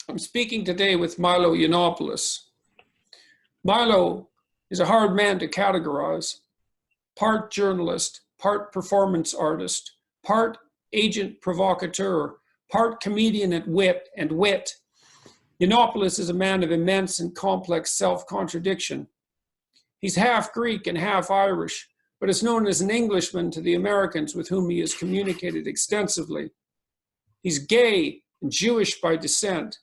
I'm speaking today with Milo Yiannopoulos. Milo is a hard man to categorize. Part journalist, part performance artist, part agent provocateur, part comedian at wit. Yiannopoulos is a man of immense and complex self-contradiction. He's half Greek and half Irish, but is known as an Englishman to the Americans with whom he has communicated extensively. He's gay and Jewish by descent.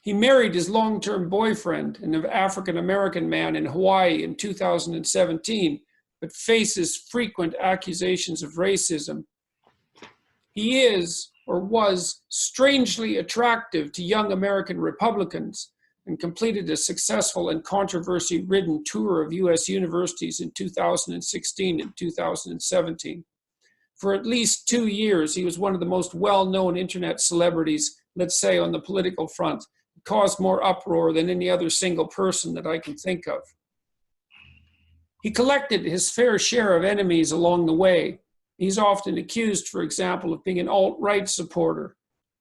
He married his long-term boyfriend, an African-American man in Hawaii in 2017, but faces frequent accusations of racism. He is, or was, strangely attractive to young American Republicans and completed a successful and controversy-ridden tour of US universities in 2016 and 2017. For at least 2 years, he was one of the most well-known internet celebrities, let's say on the political front. It caused more uproar than any other single person that I can think of. He collected his fair share of enemies along the way. He's often accused, for example, of being an alt-right supporter,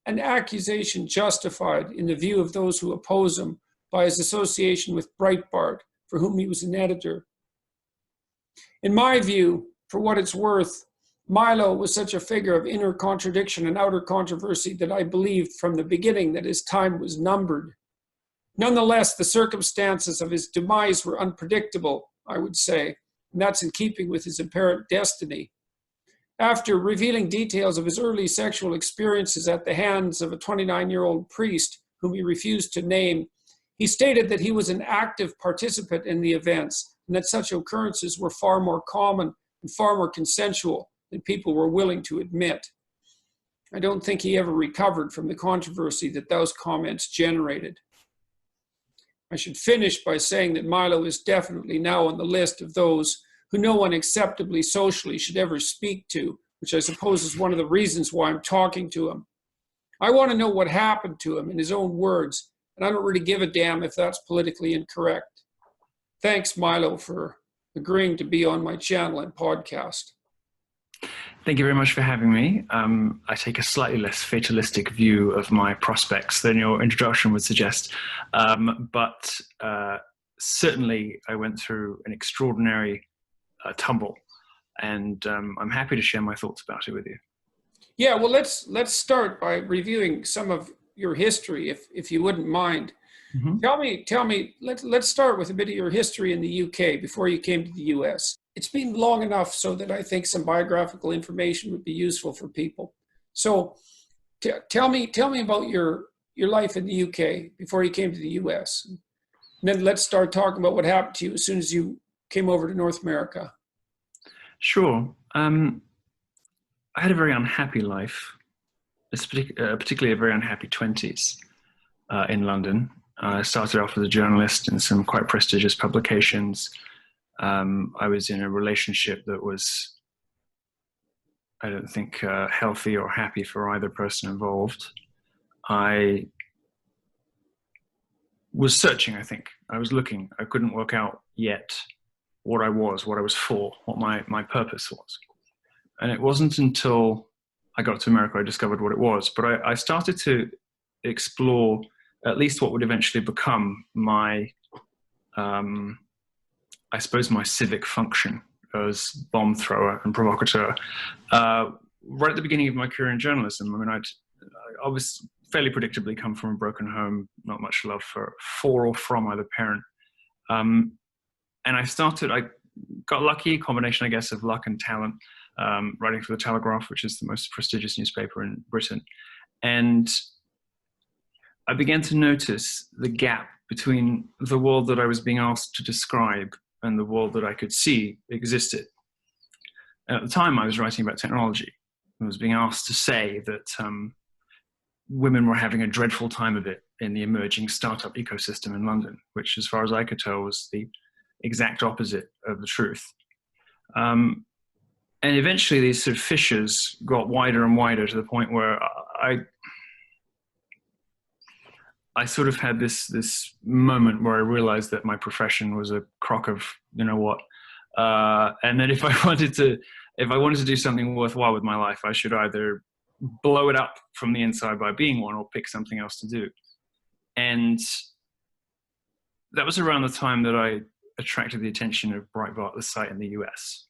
an accusation justified in the view of those who oppose him by his association with Breitbart, for whom he was an editor. In my view, for what it's worth, Milo was such a figure of inner contradiction and outer controversy that I believed from the beginning that his time was numbered. Nonetheless, the circumstances of his demise were unpredictable, I would say, and that's in keeping with his apparent destiny. After revealing details of his early sexual experiences at the hands of a 29-year-old priest whom he refused to name, he stated that he was an active participant in the events and that such occurrences were far more common and far more consensual than people were willing to admit. I don't think he ever recovered from the controversy that those comments generated. I should finish by saying that Milo is definitely now on the list of those who no one acceptably socially should ever speak to, which I suppose is one of the reasons why I'm talking to him. I want to know what happened to him in his own words, and I don't really give a damn if that's politically incorrect. Thanks, Milo, for agreeing to be on my channel and podcast. Thank you very much for having me. I take a slightly less fatalistic view of my prospects than your introduction would suggest, but certainly I went through an extraordinary tumble, and I'm happy to share my thoughts about it with you. Yeah, well, let's start by reviewing some of your history, if you wouldn't mind. Mm-hmm. Tell me. Let's start with a bit of your history in the UK before you came to the US. It's been long enough so that I think some biographical information would be useful for people. So, tell me about your life in the UK before you came to the US. And then let's start talking about what happened to you as soon as you came over to North America. Sure. I had a very unhappy life, particularly a very unhappy 20s in London. I started off as a journalist in some quite prestigious publications. I was in a relationship that was, I don't think, healthy or happy for either person involved. I was searching, I think. I was looking. I couldn't work out yet what I was for, what my purpose was. And it wasn't until I got to America I discovered what it was. But I started to explore at least what would eventually become my, I suppose, my civic function as bomb thrower and provocateur. Right at the beginning of my career in journalism, I mean, I was fairly predictably come from a broken home, not much love for or from either parent. And I got lucky, a combination, I guess, of luck and talent, writing for the Telegraph, which is the most prestigious newspaper in Britain. And I began to notice the gap between the world that I was being asked to describe and the world that I could see existed. And at the time, I was writing about technology. I was being asked to say that women were having a dreadful time of it in the emerging startup ecosystem in London, which, as far as I could tell, was the exact opposite of the truth. And eventually, these sort of fissures got wider and wider to the point where I sort of had this moment where I realized that my profession was a crock of, you know what, and that if I wanted to do something worthwhile with my life, I should either blow it up from the inside by being one, or pick something else to do. And that was around the time that I attracted the attention of Breitbart, the site in the US.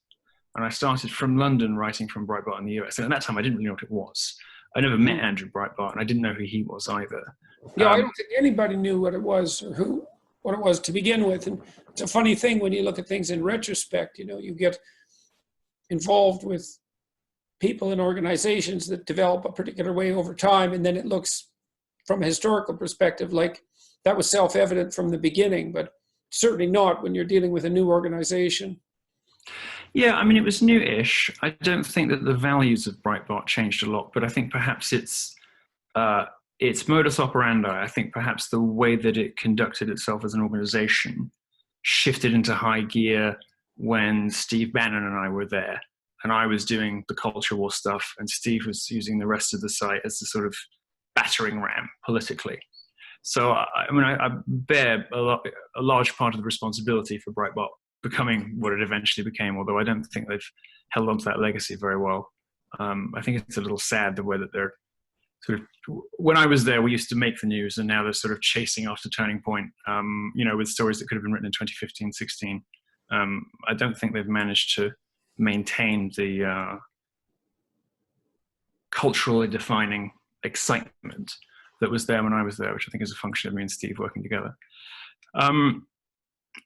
And I started from London writing from Breitbart in the US. And at that time, I didn't really know what it was. I never met Andrew Breitbart, and I didn't know who he was either. Yeah, I don't think anybody knew what it was or what it was to begin with. And it's a funny thing when you look at things in retrospect. You know, you get involved with people and organizations that develop a particular way over time, and then it looks from a historical perspective like that was self-evident from the beginning, but certainly not when you're dealing with a new organization. Yeah, I mean, it was new-ish. I don't think that the values of Breitbart changed a lot, but I think perhaps its modus operandi, I think perhaps the way that it conducted itself as an organization shifted into high gear when Steve Bannon and I were there. And I was doing the culture war stuff, and Steve was using the rest of the site as the sort of battering ram politically. So, I mean, I bear a large part of the responsibility for Breitbart becoming what it eventually became, although I don't think they've held on to that legacy very well. I think it's a little sad the way that they're sort of, when I was there, we used to make the news, and now they're sort of chasing after Turning Point, you know, with stories that could have been written in 2015, 16. I don't think they've managed to maintain the culturally defining excitement that was there when I was there, which I think is a function of me and Steve working together.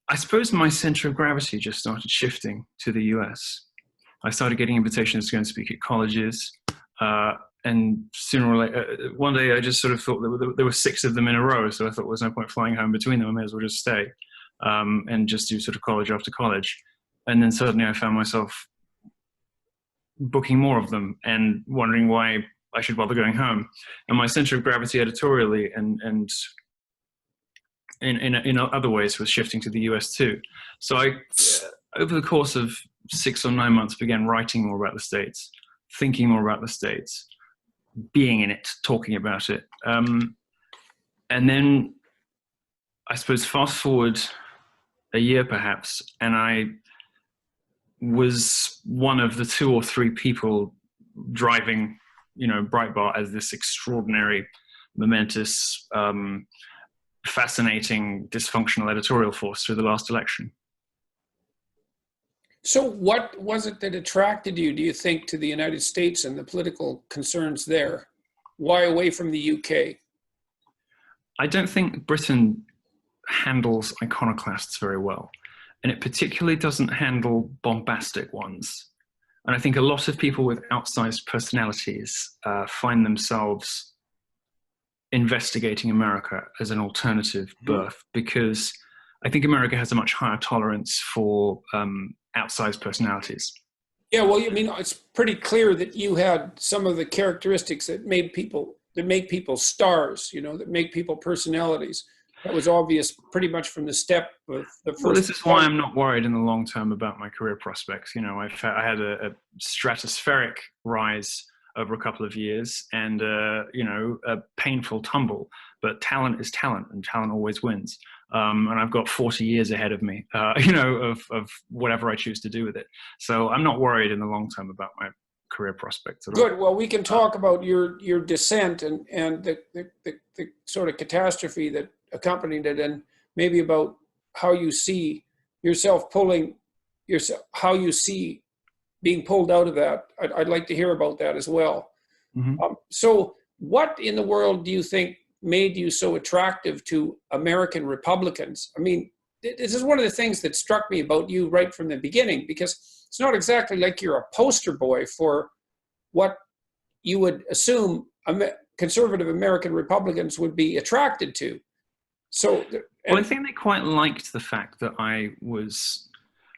I suppose my center of gravity just started shifting to the US. I started getting invitations to go and speak at colleges, and sooner or later, one day I just sort of thought there were 6 of them in a row, so I thought there was no point flying home between them, I may as well just stay and just do sort of college after college. And then suddenly I found myself booking more of them and wondering why I should bother going home. And my center of gravity editorially and in other ways was shifting to the US too. So I, over the course of 6 or 9 months, began writing more about the States, thinking more about the States, being in it, talking about it. And then I suppose fast forward a year perhaps, and I was one of the 2 or 3 people driving, you know, Breitbart as this extraordinary, momentous, fascinating, dysfunctional editorial force through the last election. So what was it that attracted you, do you think, to the United States and the political concerns there? Why away from the UK? I don't think Britain handles iconoclasts very well, and it particularly doesn't handle bombastic ones. And I think a lot of people with outsized personalities find themselves investigating America as an alternative birth, because I think America has a much higher tolerance for outsized personalities. Yeah, well, I mean, it's pretty clear that you had some of the characteristics that make people stars, you know, that make people personalities. That was obvious pretty much from the step of the first. Well, this is why I'm not worried in the long term about my career prospects. You know, I had a stratospheric rise over a couple of years, and you know, a painful tumble. But talent is talent, and talent always wins. And I've got 40 years ahead of me, you know, of whatever I choose to do with it. So I'm not worried in the long term about my career prospects at all. Good. Well, we can talk about your descent and the sort of catastrophe that accompanied it, and maybe about how you see yourself how you see being pulled out of that. I'd like to hear about that as well. Mm-hmm. So what in the world do you think made you so attractive to American Republicans? I mean, this is one of the things that struck me about you right from the beginning, because it's not exactly like you're a poster boy for what you would assume conservative American Republicans would be attracted to. So, well, I think they quite liked the fact that I was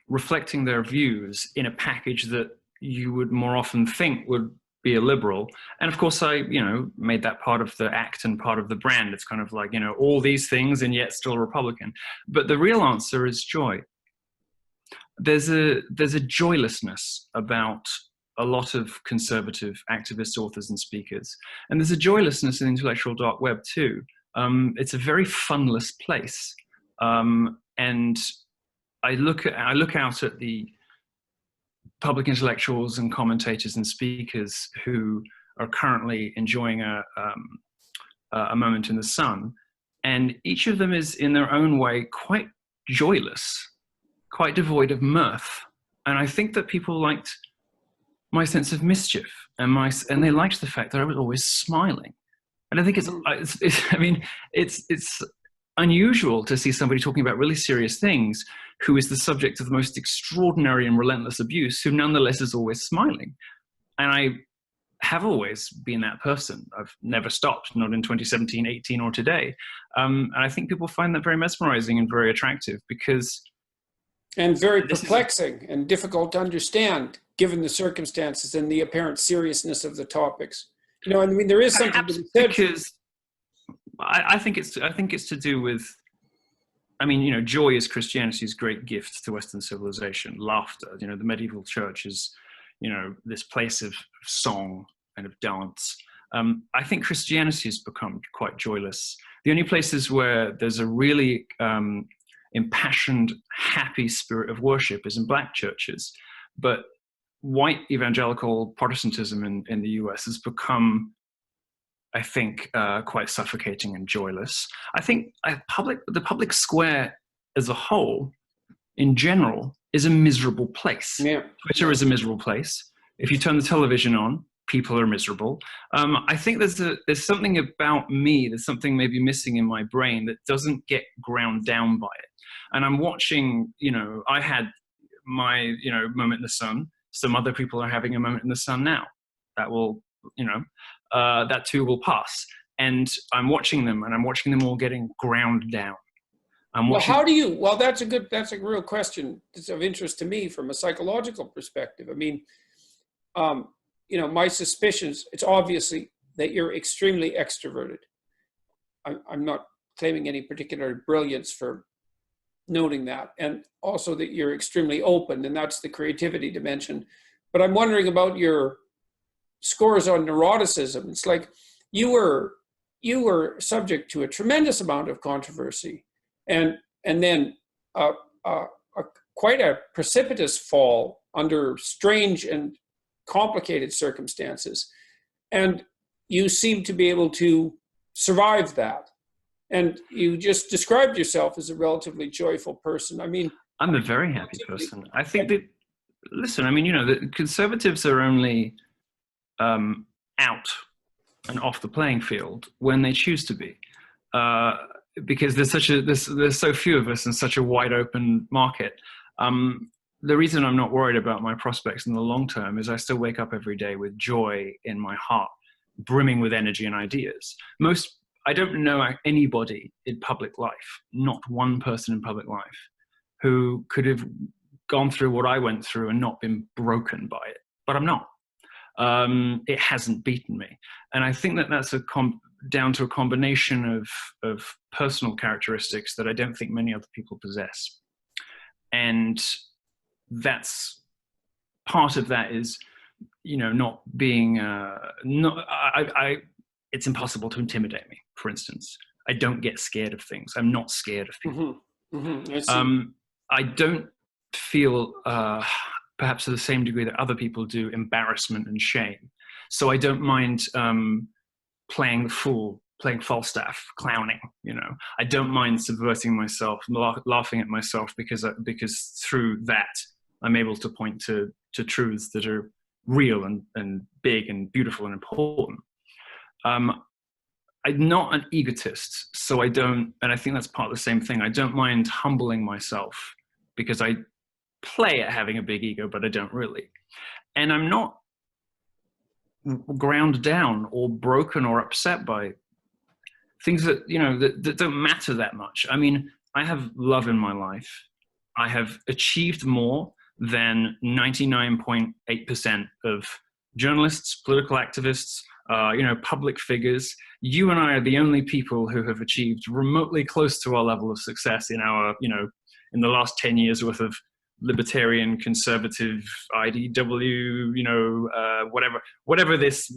reflecting their views in a package that you would more often think would be a liberal. And of course, I, you know, made that part of the act and part of the brand. It's kind of like, you know, all these things and yet still Republican. But the real answer is joy. There's a joylessness about a lot of conservative activist authors and speakers. And there's a joylessness in the intellectual dark web too. It's a very funless place. And I look out at the public intellectuals and commentators and speakers who are currently enjoying a moment in the sun. And each of them is in their own way quite joyless, quite devoid of mirth. And I think that people liked my sense of mischief and they liked the fact that I was always smiling. And I think it's unusual to see somebody talking about really serious things who is the subject of the most extraordinary and relentless abuse, who nonetheless is always smiling. And I have always been that person. I've never stopped, not in 2017, 18, or today. And I think people find that very mesmerizing and very attractive because... And very perplexing and difficult to understand, given the circumstances and the apparent seriousness of the topics. You know, I mean, there is something to be said. Because I think it's to do with, I mean, you know, joy is Christianity's great gift to Western civilization. Laughter, you know, the medieval church is, you know, this place of song and of dance. I think Christianity has become quite joyless. The only places where there's a really impassioned, happy spirit of worship is in black churches. But white evangelical Protestantism in the US has become, I think, quite suffocating and joyless. I think the public square as a whole, in general, is a miserable place. Yeah. Twitter is a miserable place. If you turn the television on, people are miserable. I think there's something about me, there's something maybe missing in my brain that doesn't get ground down by it. And I'm watching, you know, I had my, you know, moment in the sun. Some other people are having a moment in the sun now. That will, you know, that too will pass. And I'm watching them, and I'm watching them all getting ground down. Well, how do you, well, that's a real question that's of interest to me from a psychological perspective. I mean, you know, my suspicions, it's obviously that you're extremely extroverted. I'm not claiming any particular brilliance for noting that, and also that you're extremely open, and that's the creativity dimension. But I'm wondering about your scores on neuroticism. It's like you were subject to a tremendous amount of controversy, and then quite a precipitous fall under strange and complicated circumstances, and you seem to be able to survive that. And you just described yourself as a relatively joyful person. I mean, I'm a very happy person. I think that, listen, I mean, you know, the conservatives are only out and off the playing field when they choose to be, because there's so few of us in such a wide open market. The reason I'm not worried about my prospects in the long term is I still wake up every day with joy in my heart, brimming with energy and ideas. I don't know anybody in public life, not one person in public life, who could have gone through what I went through and not been broken by it. But I'm not. It hasn't beaten me. And I think that that's down to a combination of personal characteristics that I don't think many other people possess. And that's part of that is, you know, not being, it's impossible to intimidate me, for instance. I don't get scared of things. I'm not scared of people. Mm-hmm. Mm-hmm. I don't feel, perhaps to the same degree that other people do, embarrassment and shame. So I don't mind playing the fool, playing Falstaff, clowning, you know. I don't mind subverting myself, laughing at myself, because through that, I'm able to point to truths that are real and big and beautiful and important. I'm not an egotist, so I don't, and I think that's part of the same thing. I don't mind humbling myself because I play at having a big ego, but I don't really. And I'm not ground down or broken or upset by things that, you know, that don't matter that much. I mean, I have love in my life. I have achieved more than 99.8% of journalists, political activists, you know, public figures. You and I are the only people who have achieved remotely close to our level of success in our, you know, in the last 10 years worth of libertarian, conservative, IDW, you know, whatever this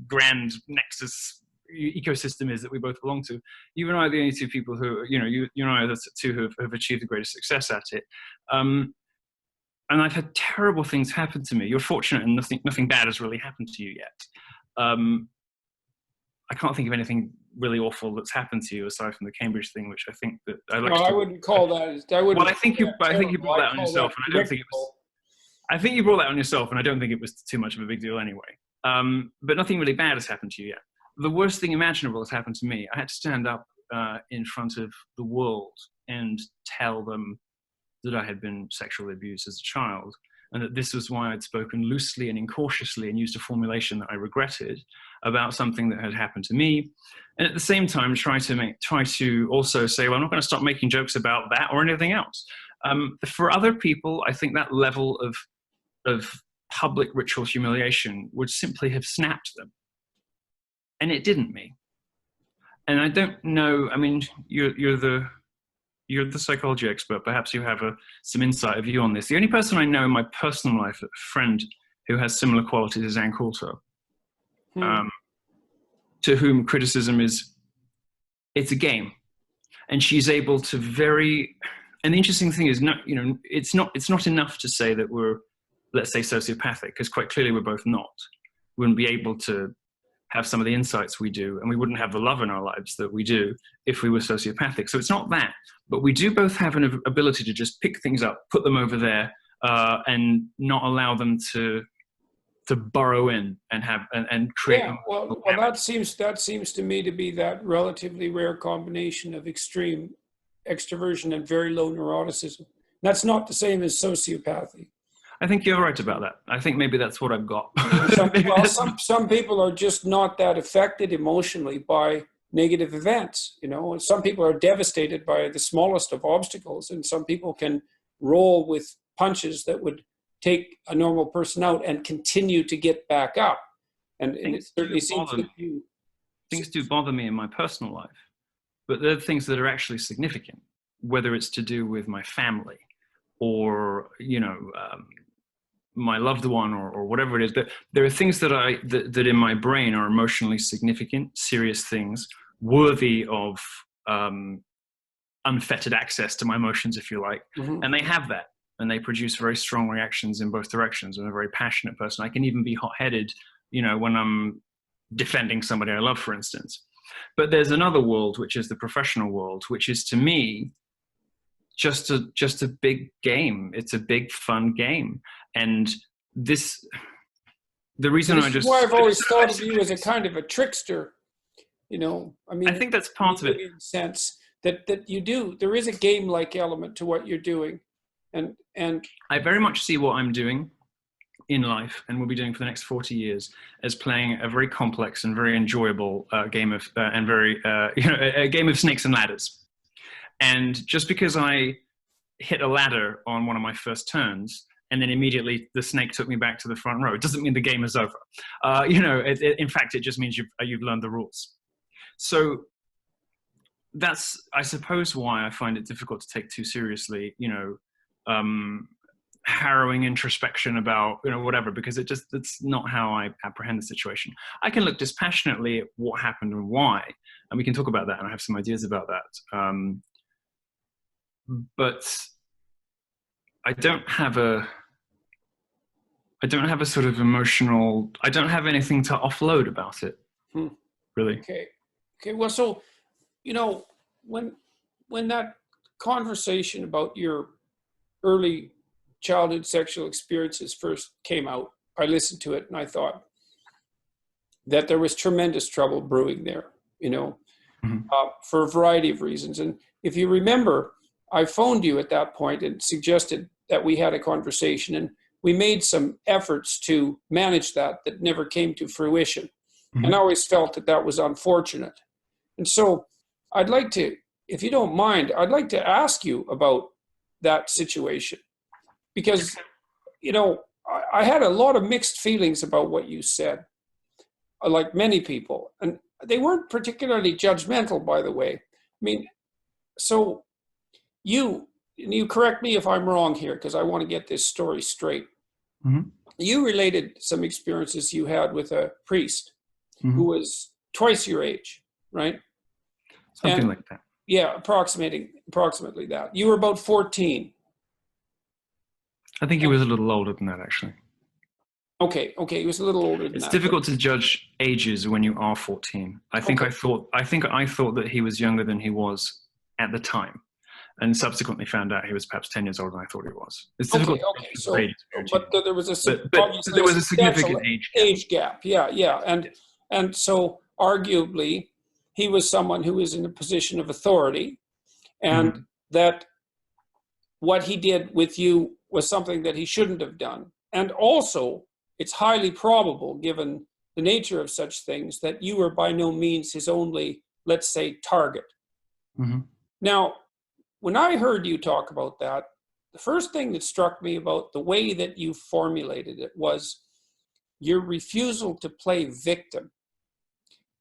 grand nexus ecosystem is that we both belong to. You and I are the only two people who, you know, you and I are the two who have achieved the greatest success at it. And I've had terrible things happen to me. You're fortunate and nothing bad has really happened to you yet. I can't think of anything really awful that's happened to you aside from the Cambridge thing, which I think that I like. No, I wouldn't call that. I wouldn't. Well, I think you brought that on yourself, and I don't think it was. I think you brought that on yourself, and I don't think it was too much of a big deal anyway. But nothing really bad has happened to you yet. The worst thing imaginable has happened to me. I had to stand up in front of the world and tell them that I had been sexually abused as a child, and that this was why I'd spoken loosely and incautiously and used a formulation that I regretted about something that had happened to me. And at the same time, try to also say, well, I'm not going to stop making jokes about that or anything else. For other people, I think that level of public ritual humiliation would simply have snapped them. And it didn't me. And I don't know, I mean, you're the psychology expert. Perhaps you have some insight of view on this. The only person I know in my personal life, a friend who has similar qualities, is Ann Coulter, to whom criticism it's a game. And she's able to and the interesting thing is, it's not enough to say that we're, let's say, sociopathic, because quite clearly we're both not. We wouldn't be able to have some of the insights we do, and we wouldn't have the love in our lives that we do if we were sociopathic. So it's not that, but we do both have an ability to just pick things up, put them over there, and not allow them to burrow in and create. Yeah, well, that seems to me to be that relatively rare combination of extreme extroversion and very low neuroticism. That's not the same as sociopathy. I think you're right about that. I think maybe that's what I've got. Some people are just not that affected emotionally by negative events. Some people are devastated by the smallest of obstacles, and some people can roll with punches that would take a normal person out and continue to get back up. And it certainly seems that things do bother me in my personal life, but they're things that are actually significant, whether it's to do with my family or, my loved one or whatever it is. But there are things that that in my brain are emotionally significant, serious things, worthy of unfettered access to my emotions, if you like. Mm-hmm. And they have that. And they produce very strong reactions in both directions. I'm a very passionate person. I can even be hot-headed, when I'm defending somebody I love, for instance. But there's another world, which is the professional world, which is, to me, just a big game. It's a big, fun game. And the reason this is why I've always thought of you as a kind of a trickster. I think that's part of it. In the sense that there is a game-like element to what you're doing. And I very much see what I'm doing in life, and will be doing for the next 40 years, as playing a very complex and very enjoyable game of a game of snakes and ladders. And just because I hit a ladder on one of my first turns, and then immediately the snake took me back to the front row, it doesn't mean the game is over. In fact, it just means you've learned the rules. So that's, I suppose, why I find it difficult to take too seriously, harrowing introspection about, whatever, because it's not how I apprehend the situation. I can look dispassionately at what happened and why, and we can talk about that, and I have some ideas about that. But I don't have a sort of emotional, I don't have anything to offload about it, really. Okay. Well, so, when that conversation about your early childhood sexual experiences first came out, I listened to it and I thought that there was tremendous trouble brewing there, for a variety of reasons. And if you remember, I phoned you at that point and suggested that we had a conversation, and we made some efforts to manage that never came to fruition. Mm-hmm. And I always felt that was unfortunate. And so I'd like to, if you don't mind, I'd like to ask you about that situation, because, I had a lot of mixed feelings about what you said, like many people, and they weren't particularly judgmental, by the way. I mean, so you correct me if I'm wrong here, because I want to get this story straight. Mm-hmm. You related some experiences you had with a priest mm-hmm. who was twice your age, right? Something like that. Yeah, approximately that. You were about 14. I think he was a little older than that, actually. Okay, okay, he was a little older than It's that. difficult to judge ages when you are 14. I think Okay. I thought that he was younger than he was at the time, and subsequently found out he was perhaps 10 years older than I thought he was. It's Okay, difficult to okay. judge So, ages when you're a but teenager. there was But obviously there a was a substantial significant age gap. age gap. Yeah, yeah, and so arguably, he was someone who was in a position of authority, and Mhm. that what he did with you was something that he shouldn't have done. And also, it's highly probable, given the nature of such things, that you were by no means his only, let's say, target. Mhm. Now, when I heard you talk about that, the first thing that struck me about the way that you formulated it was your refusal to play victim.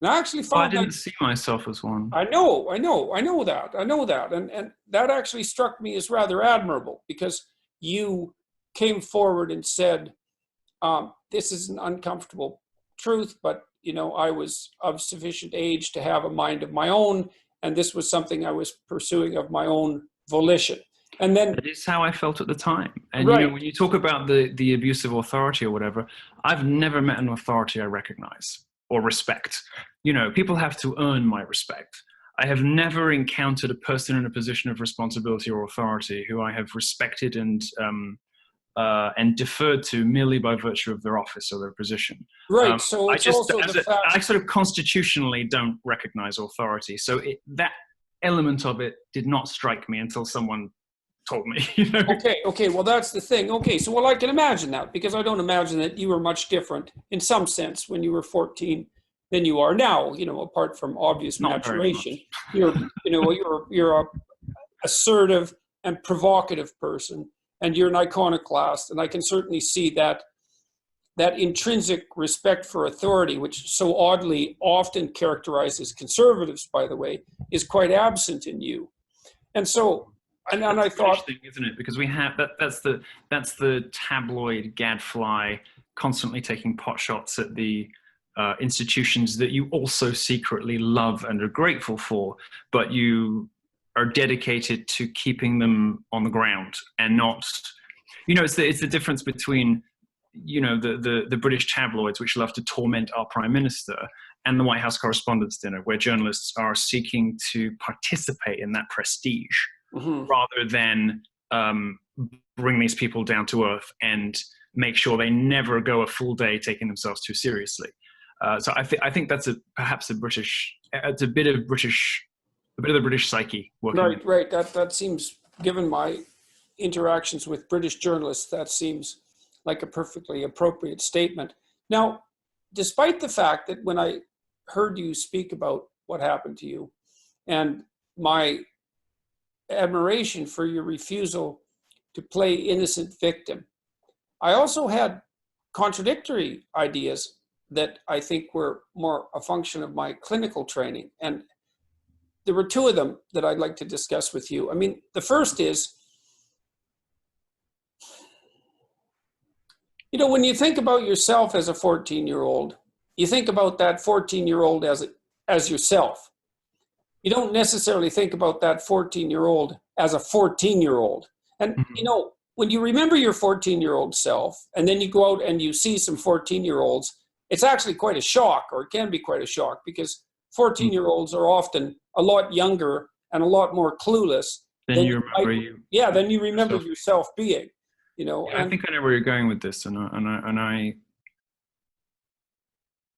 And I actually Well, I found that, didn't see myself as one. I know that. And that actually struck me as rather admirable, because you came forward and said, this is an uncomfortable truth, but I was of sufficient age to have a mind of my own, and this was something I was pursuing of my own volition. And then, That is how I felt at the time. And right, when you talk about the abuse of authority or whatever, I've never met an authority I recognize or respect. People have to earn my respect. I have never encountered a person in a position of responsibility or authority who I have respected and deferred to merely by virtue of their office or their position. right. So I it's just, also the fact. I sort of constitutionally don't recognize authority. So that element of it did not strike me until someone told me. Okay. Well, that's the thing. Okay, so well, I can imagine that, because I don't imagine that you were much different in some sense when you were 14 than you are now. Apart from obvious Not very much. maturation, you're a assertive and provocative person, and you're an iconoclast. And I can certainly see that intrinsic respect for authority, which so oddly often characterizes conservatives, by the way, is quite absent in you. And so, and I That's a British thought, thing, isn't it? Because we have that's the tabloid gadfly constantly taking pot shots at the institutions that you also secretly love and are grateful for, but you are dedicated to keeping them on the ground and not. It's the difference between the British tabloids, which love to torment our prime minister, and the White House Correspondents' Dinner, where journalists are seeking to participate in that prestige rather than bring these people down to earth and make sure they never go a full day taking themselves too seriously. So I think that's perhaps a bit of the British psyche working. right. That seems, given my interactions with British journalists, that seems like a perfectly appropriate statement. Now, despite the fact that when I heard you speak about what happened to you and my admiration for your refusal to play innocent victim, I also had contradictory ideas that I think were more a function of my clinical training. And there were two of them that I'd like to discuss with you. I mean, the first is, when you think about yourself as a 14-year-old, you think about that 14-year-old as yourself. You don't necessarily think about that 14-year-old as a 14-year-old. And, when you remember your 14-year-old self, and then you go out and you see some 14-year-olds, it's actually quite a shock, or it can be quite a shock, because 14-year-olds are often a lot younger and a lot more clueless Then you remember yourself being. I think I know where you're going with this, and I.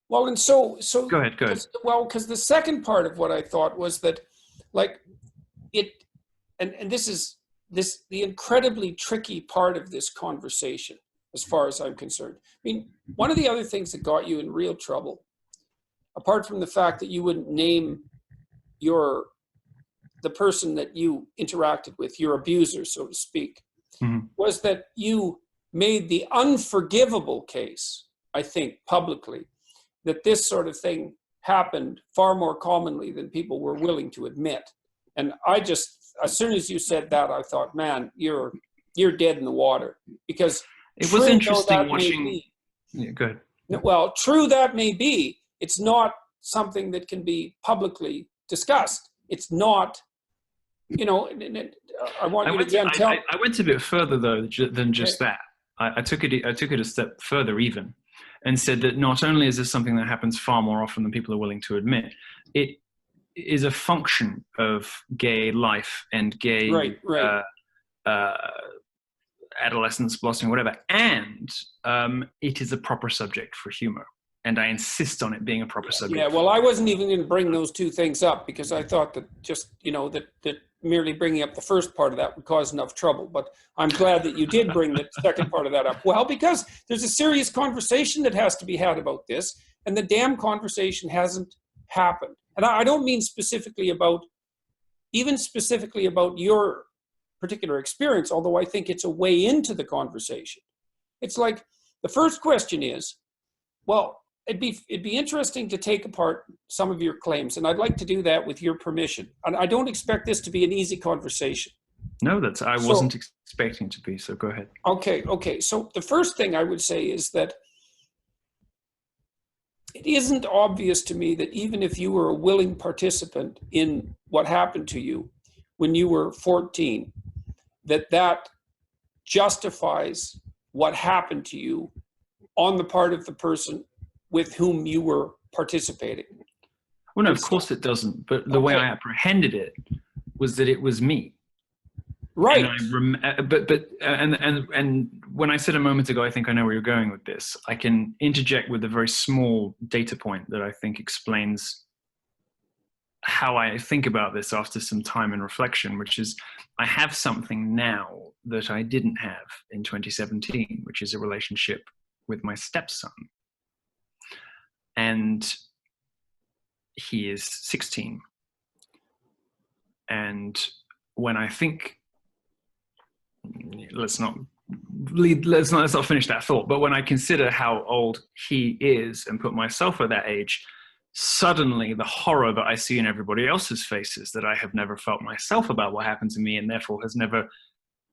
Well, and so Go ahead. Well, because the second part of what I thought was that, like, it, and this is the incredibly tricky part of this conversation, as far as I'm concerned. I mean, one of the other things that got you in real trouble, apart from the fact that you wouldn't name the person that you interacted with, your abuser, so to speak, was that you made the unforgivable case, I think, publicly, that this sort of thing happened far more commonly than people were willing to admit. And I just, as soon as you said that, I thought, man, you're dead in the water. Because it was interesting watching. Yeah, good. Well, true that may be, it's not something that can be publicly discussed. It's not, I want you to again tell. I went a bit further though than just that. I took it a step further even, and said that not only is this something that happens far more often than people are willing to admit, it is a function of gay life and gay adolescence, blossoming, whatever, and it is a proper subject for humor. And I insist on it being a proper subject. Yeah, well, I wasn't even going to bring those two things up because I thought that just, that merely bringing up the first part of that would cause enough trouble. But I'm glad that you did bring the second part of that up. Well, because there's a serious conversation that has to be had about this, and the damn conversation hasn't happened. And I don't mean specifically about your particular experience, although I think it's a way into the conversation. It's like the first question is, well, it'd be interesting to take apart some of your claims, and I'd like to do that with your permission. And I don't expect this to be an easy conversation. No, I wasn't expecting to be, so go ahead. Okay. So the first thing I would say is that it isn't obvious to me that even if you were a willing participant in what happened to you when you were 14, that justifies what happened to you on the part of the person with whom you were participating. Well, no, of course it doesn't. But the way I apprehended it was that it was me. Right. And when I said a moment ago, I think I know where you're going with this. I can interject with a very small data point that I think explains how I think about this after some time and reflection, which is I have something now that I didn't have in 2017, which is a relationship with my stepson. And he is 16. And when I think, let's not finish that thought, but when I consider how old he is and put myself at that age, suddenly the horror that I see in everybody else's faces that I have never felt myself about what happened to me, and therefore has never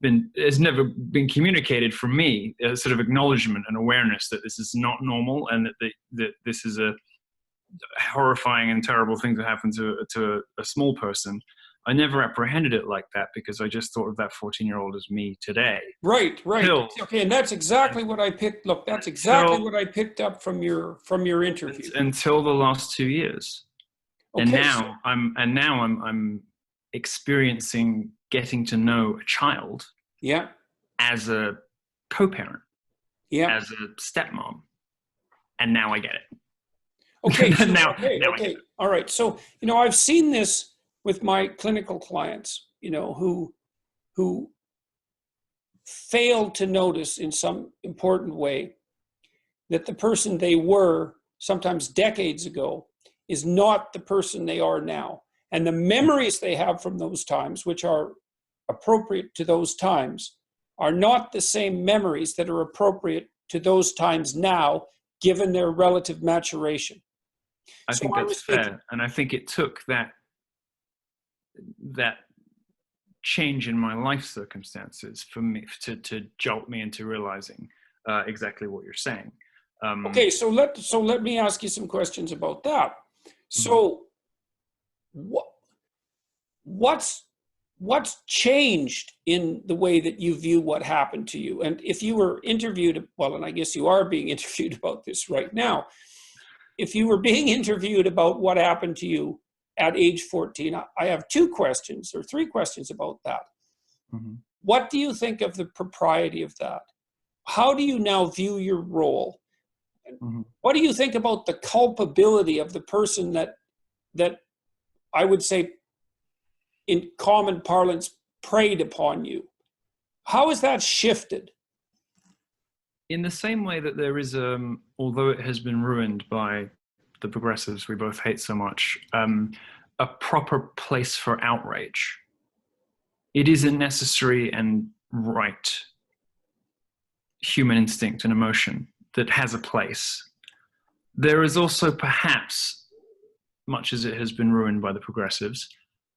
been communicated from me, a sort of acknowledgement and awareness that this is not normal, and that this is a horrifying and terrible thing to happen to a small person. I never apprehended it like that because I just thought of that 14-year-old as me today. Right. Okay, and that's exactly what I picked. Look, that's exactly what I picked up from your interview. Until the last 2 years, okay, and now I'm experiencing getting to know a child. Yeah. As a co-parent. Yeah. As a stepmom, and now I get it. Okay. Okay. All right. So I've seen this with my clinical clients, who failed to notice in some important way that the person they were sometimes decades ago is not the person they are now. And the memories they have from those times, which are appropriate to those times, are not the same memories that are appropriate to those times now, given their relative maturation. I think that's fair. And I think it took that change in my life circumstances for me to jolt me into realizing exactly what you're saying. Okay, so let me ask you some questions about that. So, what's changed in the way that you view what happened to you? And if you were interviewed, well, and I guess you are being interviewed about this right now, if you were being interviewed about what happened to you at age 14, I have 2 questions or 3 questions about that. Mm-hmm. What do you think of the propriety of that? How do you now view your role? Mm-hmm. What do you think about the culpability of the person that I would say, in common parlance, preyed upon you? How has that shifted? In the same way that there is, although it has been ruined by the progressives we both hate so much, a proper place for outrage. It is a necessary and right human instinct and emotion that has a place. There is also perhaps, much as it has been ruined by the progressives,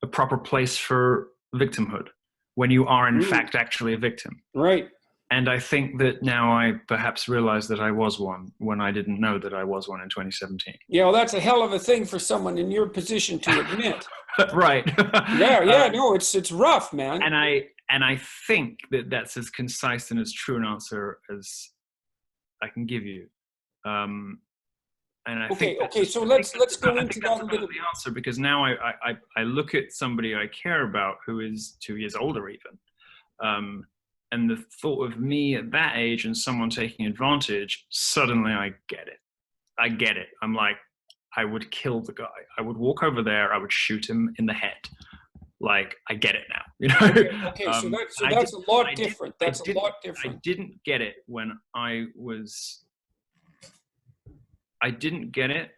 a proper place for victimhood when you are in fact actually a victim. Right. And I think that now I perhaps realize that I was one when I didn't know that I was one in 2017. Yeah, well, that's a hell of a thing for someone in your position to admit. Right. Yeah, no, it's rough, man. And I think that that's as concise and as true an answer as I can give you. And I think so let's go into that a little. The answer, because now I look at somebody I care about who is 2 years older even, and the thought of me at that age and someone taking advantage, suddenly I get it. I get it. I'm like, I would kill the guy. I would walk over there. I would shoot him in the head. Like, I get it now. You know. Okay, so that's a lot different. That's a lot different. I didn't get it when I didn't get it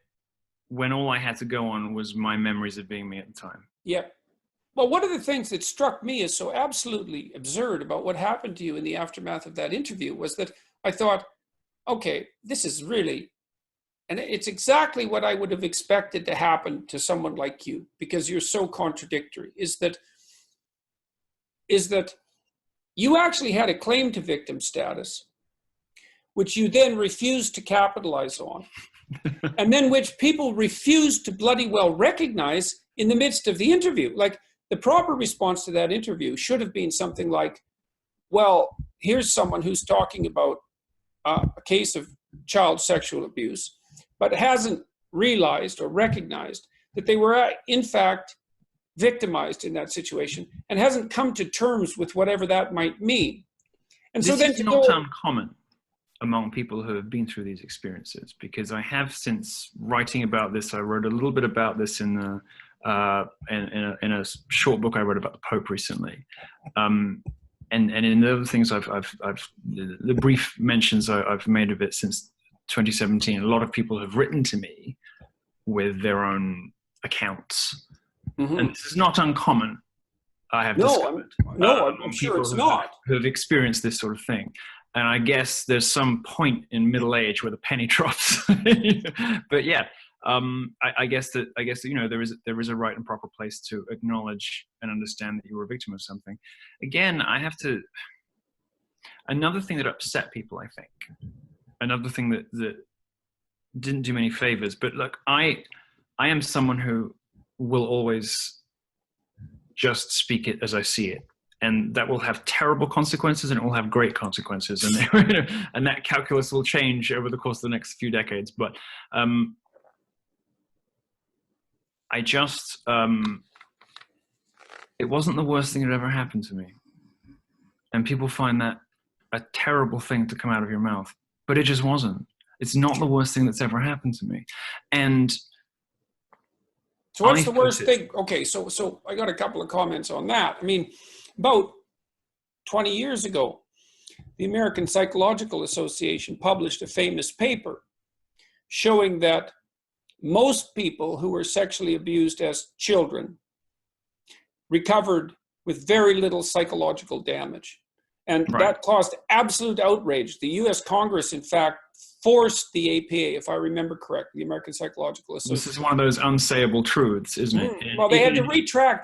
when all I had to go on was my memories of being me at the time. Yeah. Well, one of the things that struck me as so absolutely absurd about what happened to you in the aftermath of that interview was that I thought, okay, this is really, and it's exactly what I would have expected to happen to someone like you, because you're so contradictory, is that you actually had a claim to victim status, which you then refused to capitalize on. And then which people refused to bloody well recognize in the midst of the interview. Like, the proper response to that interview should have been something like, well, here's someone who's talking about a case of child sexual abuse, but hasn't realized or recognized that they were in fact victimized in that situation and hasn't come to terms with whatever that might mean. And so then it's not uncommon among people who have been through these experiences, because I have, since writing about this, I wrote a little bit about this in a short book I wrote about the Pope recently, and in the other things the brief mentions I've made of it since 2017. A lot of people have written to me with their own accounts, and this is not uncommon. I have discovered. I'm sure it's not. Who have experienced this sort of thing. And I guess there's some point in middle age where the penny drops. But yeah, I guess that you know, there is a right and proper place to acknowledge and understand that you were a victim of something. Again, another thing that upset people, I think, another thing that didn't do me any favors. But look, I am someone who will always just speak it as I see it. And that will have terrible consequences, and it will have great consequences, and and that calculus will change over the course of the next few decades. But I just, it wasn't the worst thing that ever happened to me. And people find that a terrible thing to come out of your mouth, but it just wasn't. It's not the worst thing that's ever happened to me. And so what's the worst thing? Okay, so I got a couple of comments on that. I mean, about 20 years ago, the American Psychological Association published a famous paper showing that most people who were sexually abused as children recovered with very little psychological damage. And that caused absolute outrage. The US Congress, in fact, forced the APA, if I remember correctly, the American Psychological Association. This is one of those unsayable truths, isn't it? Well, they had to retract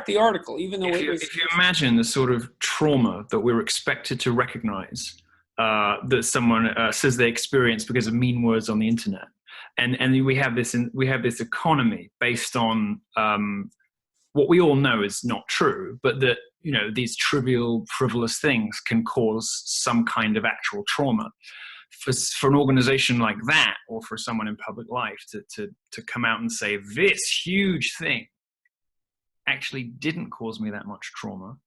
the article, even though it was... If you imagine the sort of trauma that we're expected to recognize that someone says they experienced because of mean words on the internet, and we have this economy based on what we all know is not true, but that, you know, these trivial, frivolous things can cause some kind of actual trauma. For an organization like that, or for someone in public life to come out and say this huge thing actually didn't cause me that much trauma,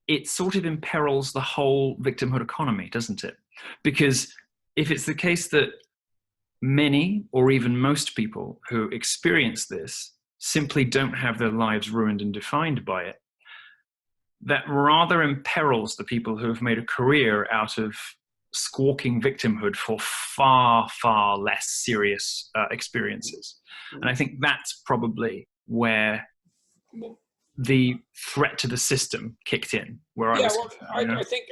it sort of imperils the whole victimhood economy, doesn't it? Because if it's the case that many or even most people who experience this simply don't have their lives ruined and defined by it, that rather imperils the people who have made a career out of squawking victimhood for far, far less serious experiences. And I think that's probably where the threat to the system kicked in. I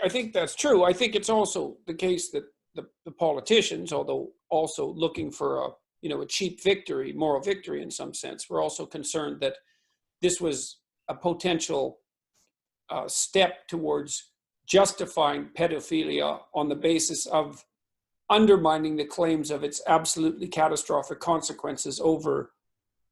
think that's true. I think it's also the case that the politicians, although also looking for a cheap victory, moral victory in some sense, were also concerned that this was a potential step towards justifying pedophilia on the basis of undermining the claims of its absolutely catastrophic consequences over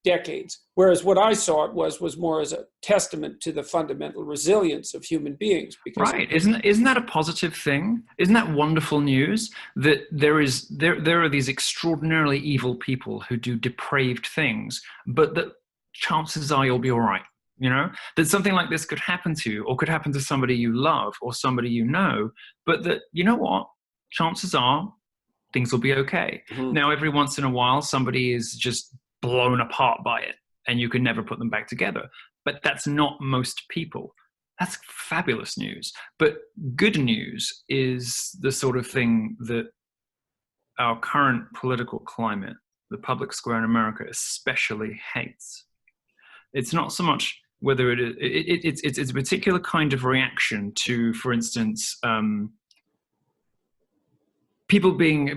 decades. Whereas what I saw it was more as a testament to the fundamental resilience of human beings. Because right, isn't that a positive thing? Isn't that wonderful news that there are these extraordinarily evil people who do depraved things, but that chances are you'll be all right. You know, that something like this could happen to you, or could happen to somebody you love or somebody you know, but that, you know what, chances are things will be okay. Mm-hmm. Now, every once in a while, somebody is just blown apart by it and you can never put them back together. But that's not most people. That's fabulous news. But good news is the sort of thing that our current political climate, the public square in America especially, hates. It's not so much whether it's a particular kind of reaction to, for instance, people being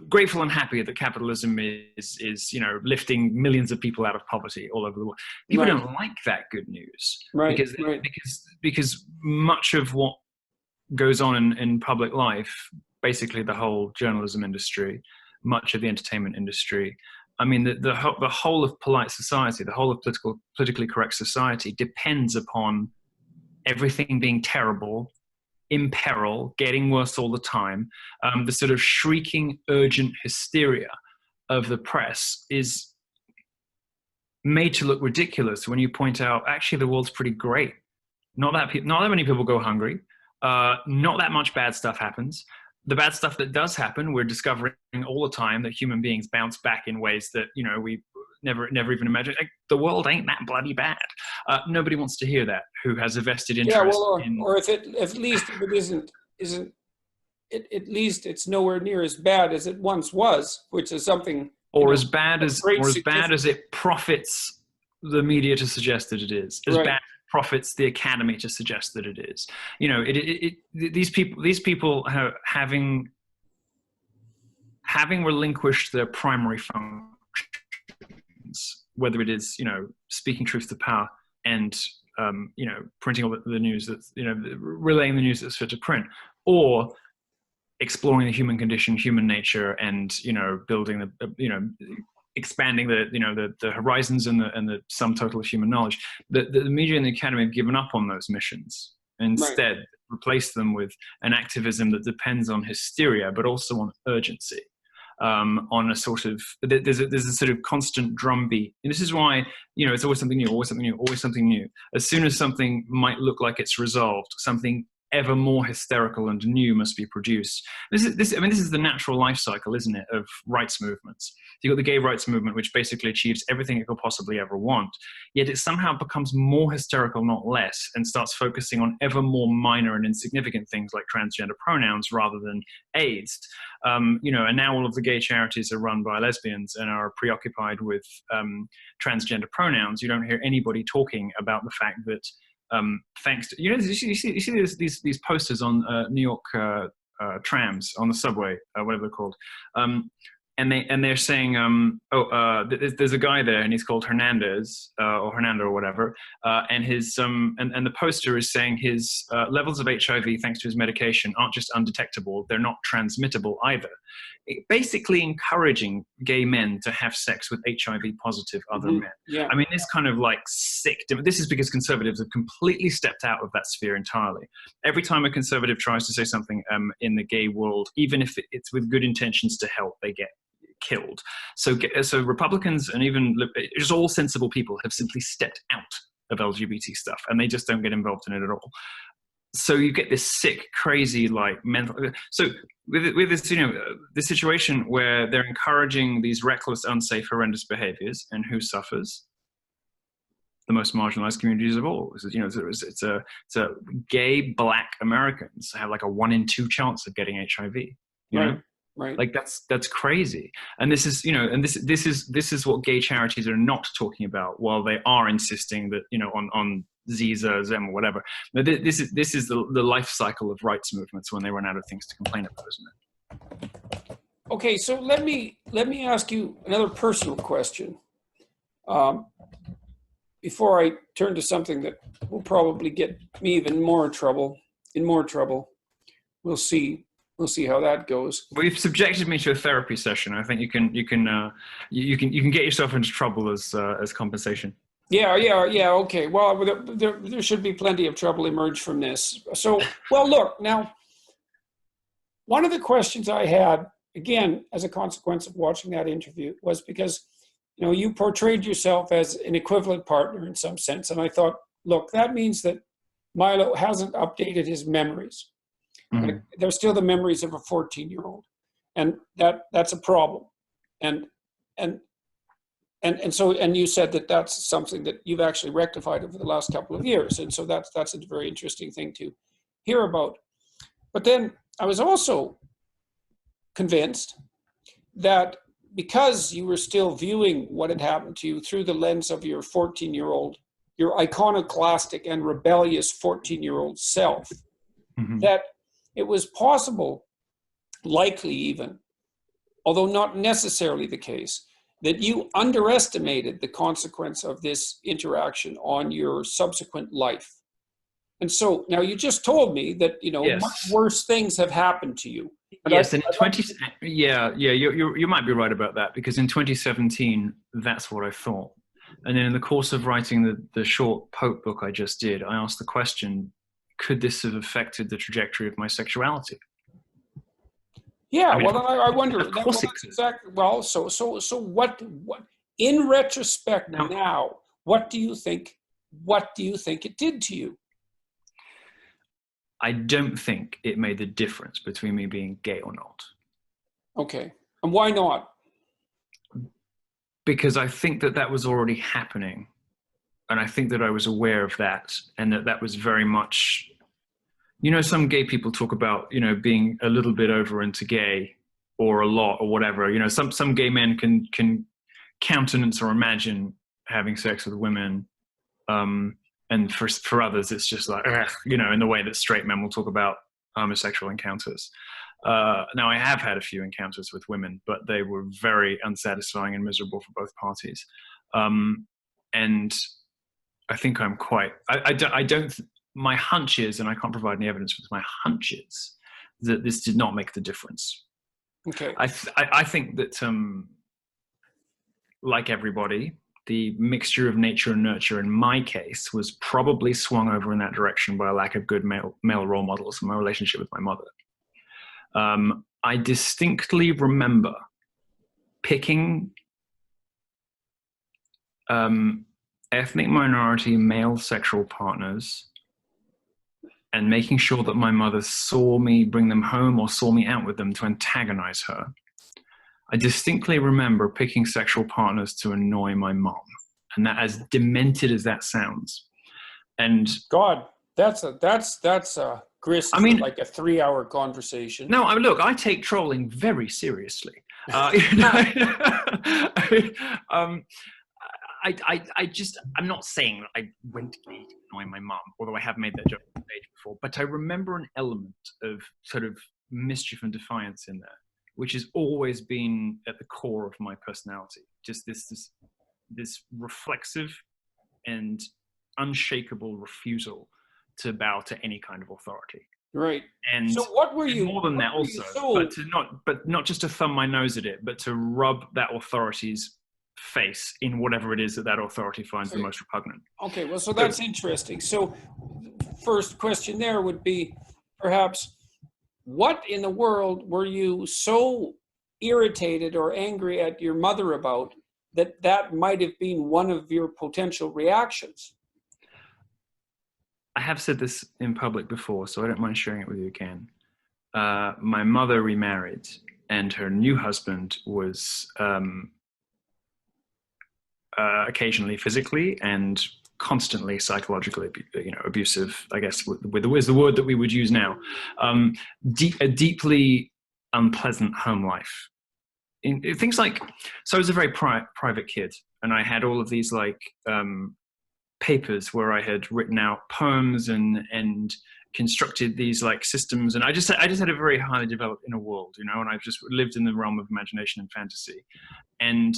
grateful and happy that capitalism is lifting millions of people out of poverty all over the world. People Right. don't like that good news, Right. because much of what goes on in public life, basically the whole journalism industry, much of the entertainment industry, I mean, the whole of polite society, the whole of politically correct society depends upon everything being terrible, in peril, getting worse all the time. The sort of shrieking, urgent hysteria of the press is made to look ridiculous when you point out, actually, the world's pretty great. Not that many people go hungry. Not that much bad stuff happens. The bad stuff that does happen, we're discovering all the time that human beings bounce back in ways that, we never even imagined. Like, the world ain't that bloody bad. Nobody wants to hear that, who has a vested interest. Yeah, well, or if at least if it isn't, at least it's nowhere near as bad as it once was, which is something. Or as bad as it profits the media to suggest that it is. As bad profits the academy to suggest that it is. These people having relinquished their primary functions, whether it is speaking truth to power and printing all the news that's relaying the news that's fit to print, or exploring the human condition, human nature, and building expanding the horizons and the sum total of human knowledge. The media and the academy have given up on those missions. Instead, replaced them with an activism that depends on hysteria, but also on urgency. On a sort of, there's a sort of constant drumbeat, and this is why it's always something new, always something new, always something new. As soon as something might look like it's resolved, something ever more hysterical and new must be produced. This is the natural life cycle, isn't it, of rights movements. You've got the gay rights movement, which basically achieves everything it could possibly ever want, yet it somehow becomes more hysterical, not less, and starts focusing on ever more minor and insignificant things like transgender pronouns rather than AIDS. And now all of the gay charities are run by lesbians and are preoccupied with transgender pronouns. You don't hear anybody talking about the fact that thanks to you see these posters on New York trams on the subway, whatever they're called, and they're saying there's a guy there and he's called Hernandez or Hernando or whatever, and his and the poster is saying his levels of HIV thanks to his medication aren't just undetectable, they're not transmittable either. Basically encouraging gay men to have sex with HIV positive other men. Yeah. I mean, this kind of like sick, this is because conservatives have completely stepped out of that sphere entirely. Every time a conservative tries to say something in the gay world, even if it's with good intentions to help, they get killed. So Republicans and even just all sensible people have simply stepped out of LGBT stuff, and they just don't get involved in it at all. So you get this sick, crazy, like mental. So with this, the situation where they're encouraging these reckless, unsafe, horrendous behaviors, and who suffers? The most marginalized communities of all. It's a gay Black Americans have like a 1 in 2 chance of getting HIV. You know? Right. Like that's crazy. And this is, this is what gay charities are not talking about, while they are insisting that, on Ziza, Zem, or whatever. But this is the life cycle of rights movements when they run out of things to complain about, isn't it? Okay, so let me ask you another personal question. Before I turn to something that will probably get me even more trouble. We'll see. we'll see how that goes. Well, you've subjected me to a therapy session. I think you can get yourself into trouble as compensation. Yeah. Okay. Well, there should be plenty of trouble emerge from this. So, well, look, now, one of the questions I had, again, as a consequence of watching that interview, was because, you portrayed yourself as an equivalent partner in some sense. And I thought, look, that means that Milo hasn't updated his memories. Mm-hmm. They're still the memories of a 14-year-old. And that's a problem. And so you said that that's something that you've actually rectified over the last couple of years. And so that's a very interesting thing to hear about. But then I was also convinced that because you were still viewing what had happened to you through the lens of your 14-year-old, your iconoclastic and rebellious 14-year-old self, mm-hmm. that it was possible, likely even, although not necessarily the case, that you underestimated the consequence of this interaction on your subsequent life. And so now you just told me that, Yes. much worse things have happened to you. But yes, and you might be right about that, because in 2017, that's what I thought. And then in the course of writing the short Pope book I just did, I asked the question, could this have affected the trajectory of my sexuality? Yeah, I mean, I wonder. Of course it could. Exactly. Well, so what in retrospect now, what do you think it did to you? I don't think it made the difference between me being gay or not. Okay. And why not? Because I think that was already happening. And I think that I was aware of that, and that was very much, some gay people talk about, being a little bit over into gay, or a lot, or whatever. Some gay men can countenance or imagine having sex with women. And for others, it's just like, in the way that straight men will talk about homosexual encounters. Now, I have had a few encounters with women, but they were very unsatisfying and miserable for both parties. And I think I'm quite, I don't, my hunch is, and I can't provide any evidence, but my hunch is that this did not make the difference. Okay. I think that, like everybody, the mixture of nature and nurture in my case was probably swung over in that direction by a lack of good male role models in my relationship with my mother. I distinctly remember picking ethnic minority male sexual partners and making sure that my mother saw me bring them home or saw me out with them to antagonize her. I distinctly remember picking sexual partners to annoy my mom, and that, as demented as that sounds, and God, that's a grist. I mean, like a 3-hour conversation. No, look, I take trolling very seriously. I'm not saying that I went to annoy my mom, although I have made that joke on stage before. But I remember an element of sort of mischief and defiance in there, which has always been at the core of my personality. Just this reflexive and unshakable refusal to bow to any kind of authority. Right. And so what were you more than that also, but not just to thumb my nose at it, but to rub that authority's face in whatever it is that authority finds the most repugnant. Okay, well, so that's interesting. So first question there would be, perhaps, what in the world were you so irritated or angry at your mother about that might have been one of your potential reactions? I have said this in public before, so I don't mind sharing it with you again. My mother remarried, and her new husband was occasionally physically and constantly psychologically, abusive, I guess, is the word that we would use now. A deeply unpleasant home life. In things like, so I was a very private kid, and I had all of these papers where I had written out poems and constructed these systems, and I just had a very highly developed inner world, and I just lived in the realm of imagination and fantasy. And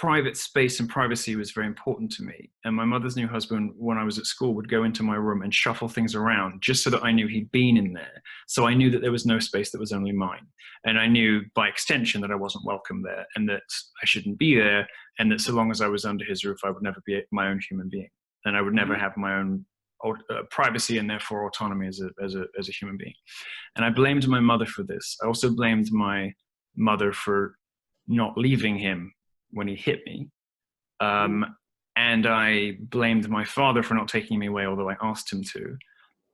private space and privacy was very important to me. And my mother's new husband, when I was at school, would go into my room and shuffle things around just so that I knew he'd been in there. So I knew that there was no space that was only mine. And I knew by extension that I wasn't welcome there, and that I shouldn't be there, and that so long as I was under his roof, I would never be my own human being. And I would never have my own privacy and therefore autonomy as a human being. And I blamed my mother for this. I also blamed my mother for not leaving him when he hit me. And I blamed my father for not taking me away, although I asked him to.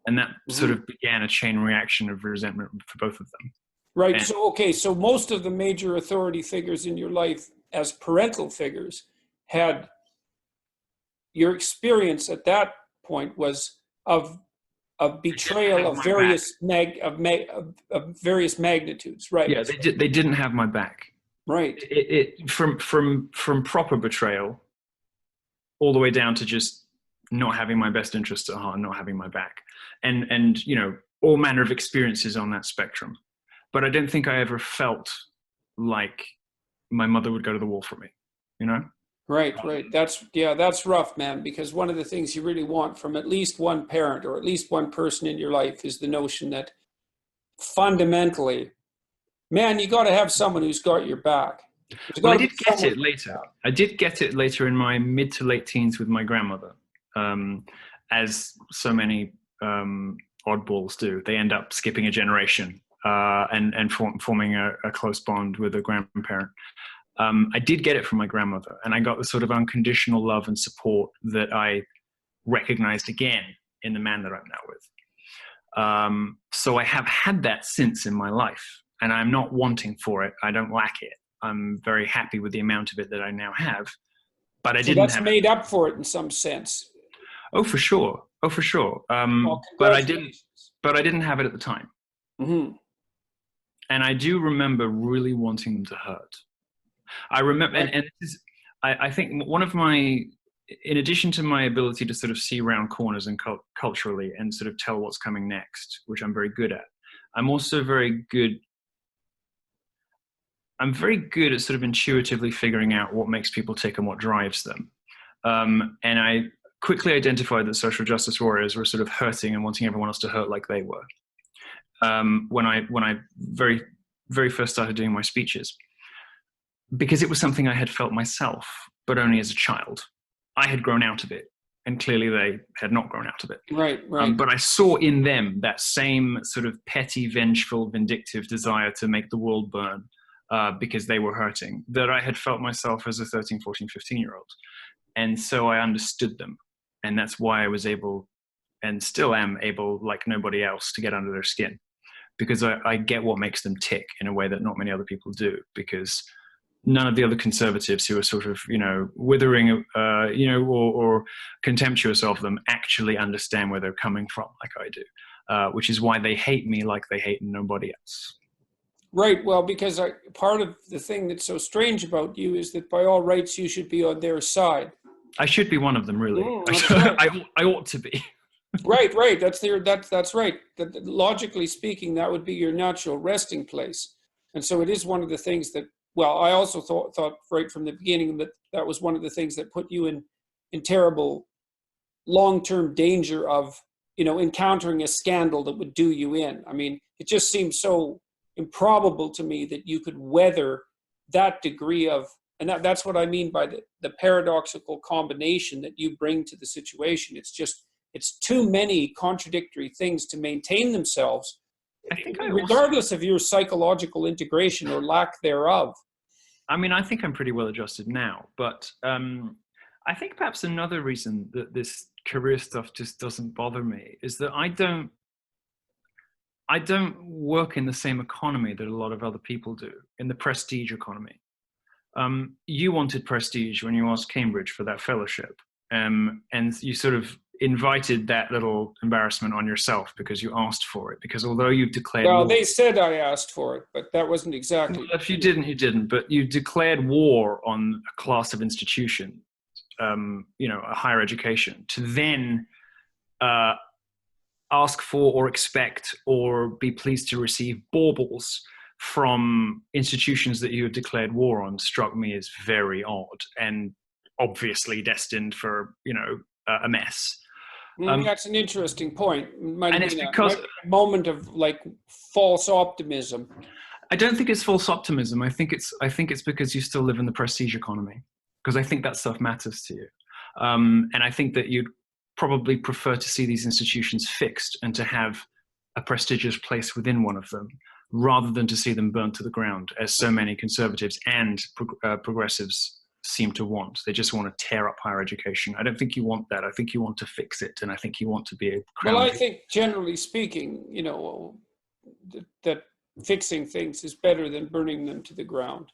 And that sort of began a chain reaction of resentment for both of them. Right. And So, okay. So most of the major authority figures in your life as parental figures had, your experience at that point was of betrayal of various various magnitudes. Right. Yeah, they didn't have my back. Right. From proper betrayal all the way down to just not having my best interests at heart and not having my back, and you know, all manner of experiences on that spectrum. But I don't think I ever felt like my mother would go to the wall for me, you know? Right. That's rough, man, because one of the things you really want from at least one parent or at least one person in your life is the notion that fundamentally, man, you got to have someone who's got your back. Well, I did get it later. I did get it later in my mid to late teens with my grandmother, as so many oddballs do. They end up skipping a generation and forming a close bond with a grandparent. I did get it from my grandmother, and I got the sort of unconditional love and support that I recognized again in the man that I'm now with. So I have had that since in my life, and I'm not wanting for it. I don't lack it. I'm very happy with the amount of it that I now have, but I didn't have it. That's made up for it in some sense. Oh, for sure. Oh, for sure. Well, but I didn't have it at the time. Mm-hmm. And I do remember really wanting them to hurt. I remember, and this is, I think one of my, in addition to my ability to sort of see around corners and culturally and sort of tell what's coming next, which I'm very good at, I'm also very good at sort of intuitively figuring out what makes people tick and what drives them. And I quickly identified that social justice warriors were sort of hurting and wanting everyone else to hurt like they were. When I very, very first started doing my speeches, because it was something I had felt myself, but only as a child. I had grown out of it, and clearly they had not grown out of it. Right. But I saw in them that same sort of petty, vengeful, vindictive desire to make the world burn because they were hurting, that I had felt myself as a 13, 14, 15-year-old. And so I understood them. And that's why I was able, and still am able, like nobody else, to get under their skin. Because I get what makes them tick in a way that not many other people do. Because none of the other conservatives who are sort of, you know, withering, or contemptuous of them actually understand where they're coming from like I do, which is why they hate me like they hate nobody else. Right. Well, because part of the thing that's so strange about you is that by all rights, you should be on their side. I should be one of them, really. Right. I ought to be. Right. That's right. Logically speaking, that would be your natural resting place. And so it is one of the things that, well, I also thought right from the beginning that was one of the things that put you in terrible long-term danger of, you know, encountering a scandal that would do you in. I mean, it just seems so improbable to me that you could weather that degree of, and that's what I mean by the paradoxical combination that you bring to the situation. It's too many contradictory things to maintain themselves, regardless of your psychological integration or lack thereof. I mean, I think I'm pretty well adjusted now, but I think perhaps another reason that this career stuff just doesn't bother me is that I don't work in the same economy that a lot of other people do, in the prestige economy. You wanted prestige when you asked Cambridge for that fellowship, and you sort of invited that little embarrassment on yourself because you asked for it, because although you've declared well, war, they said I asked for it, but that wasn't exactly. Well, if you didn't, you didn't, but you declared war on a class of institution, you know, a higher education, to then ask for or expect or be pleased to receive baubles from institutions that you had declared war on struck me as very odd and obviously destined for, a mess. That's an interesting point. Might And have it's been because a moment of like false optimism. I don't think it's false optimism. I think it's because you still live in the prestige economy, because I think that stuff matters to you. And I think that you'd probably prefer to see these institutions fixed and to have a prestigious place within one of them, rather than to see them burnt to the ground, as so many conservatives and progressives seem to want. They just want to tear up higher education. I don't think you want that. I think you want to fix it, and I think you want to be a crown. Well, I think generally speaking, that fixing things is better than burning them to the ground.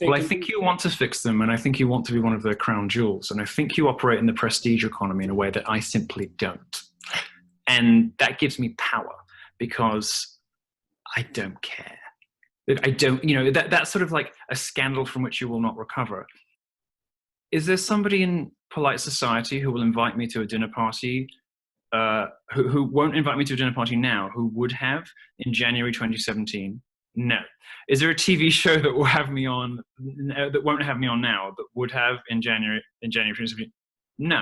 Well, I think you want to fix them, and I think you want to be one of their crown jewels, and I think you operate in the prestige economy in a way that I simply don't. And that gives me power, because I don't care. I don't, that's sort of like a scandal from which you will not recover. Is there somebody in polite society who will invite me to a dinner party, who won't invite me to a dinner party now, who would have in January 2017? No. Is there a TV show that will have me on, that won't have me on now, but would have in January 2017? No.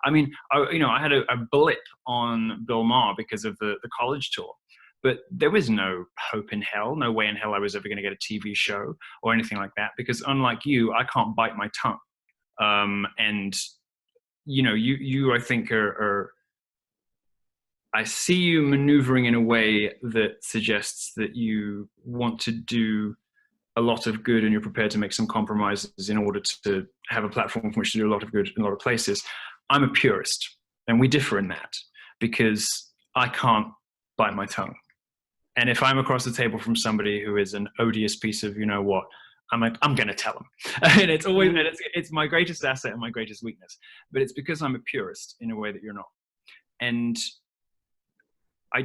I mean, I had a blip on Bill Maher because of the college tour, but there was no hope in hell, no way in hell I was ever going to get a TV show or anything like that, because unlike you, I can't bite my tongue. And you I think are I see you maneuvering in a way that suggests that you want to do a lot of good and you're prepared to make some compromises in order to have a platform from which to do a lot of good in a lot of places. I'm a purist, and we differ in that, because I can't bite my tongue. And if I'm across the table from somebody who is an odious piece of I'm like, I'm going to tell them. And it's always, it's my greatest asset and my greatest weakness. But it's because I'm a purist in a way that you're not. And I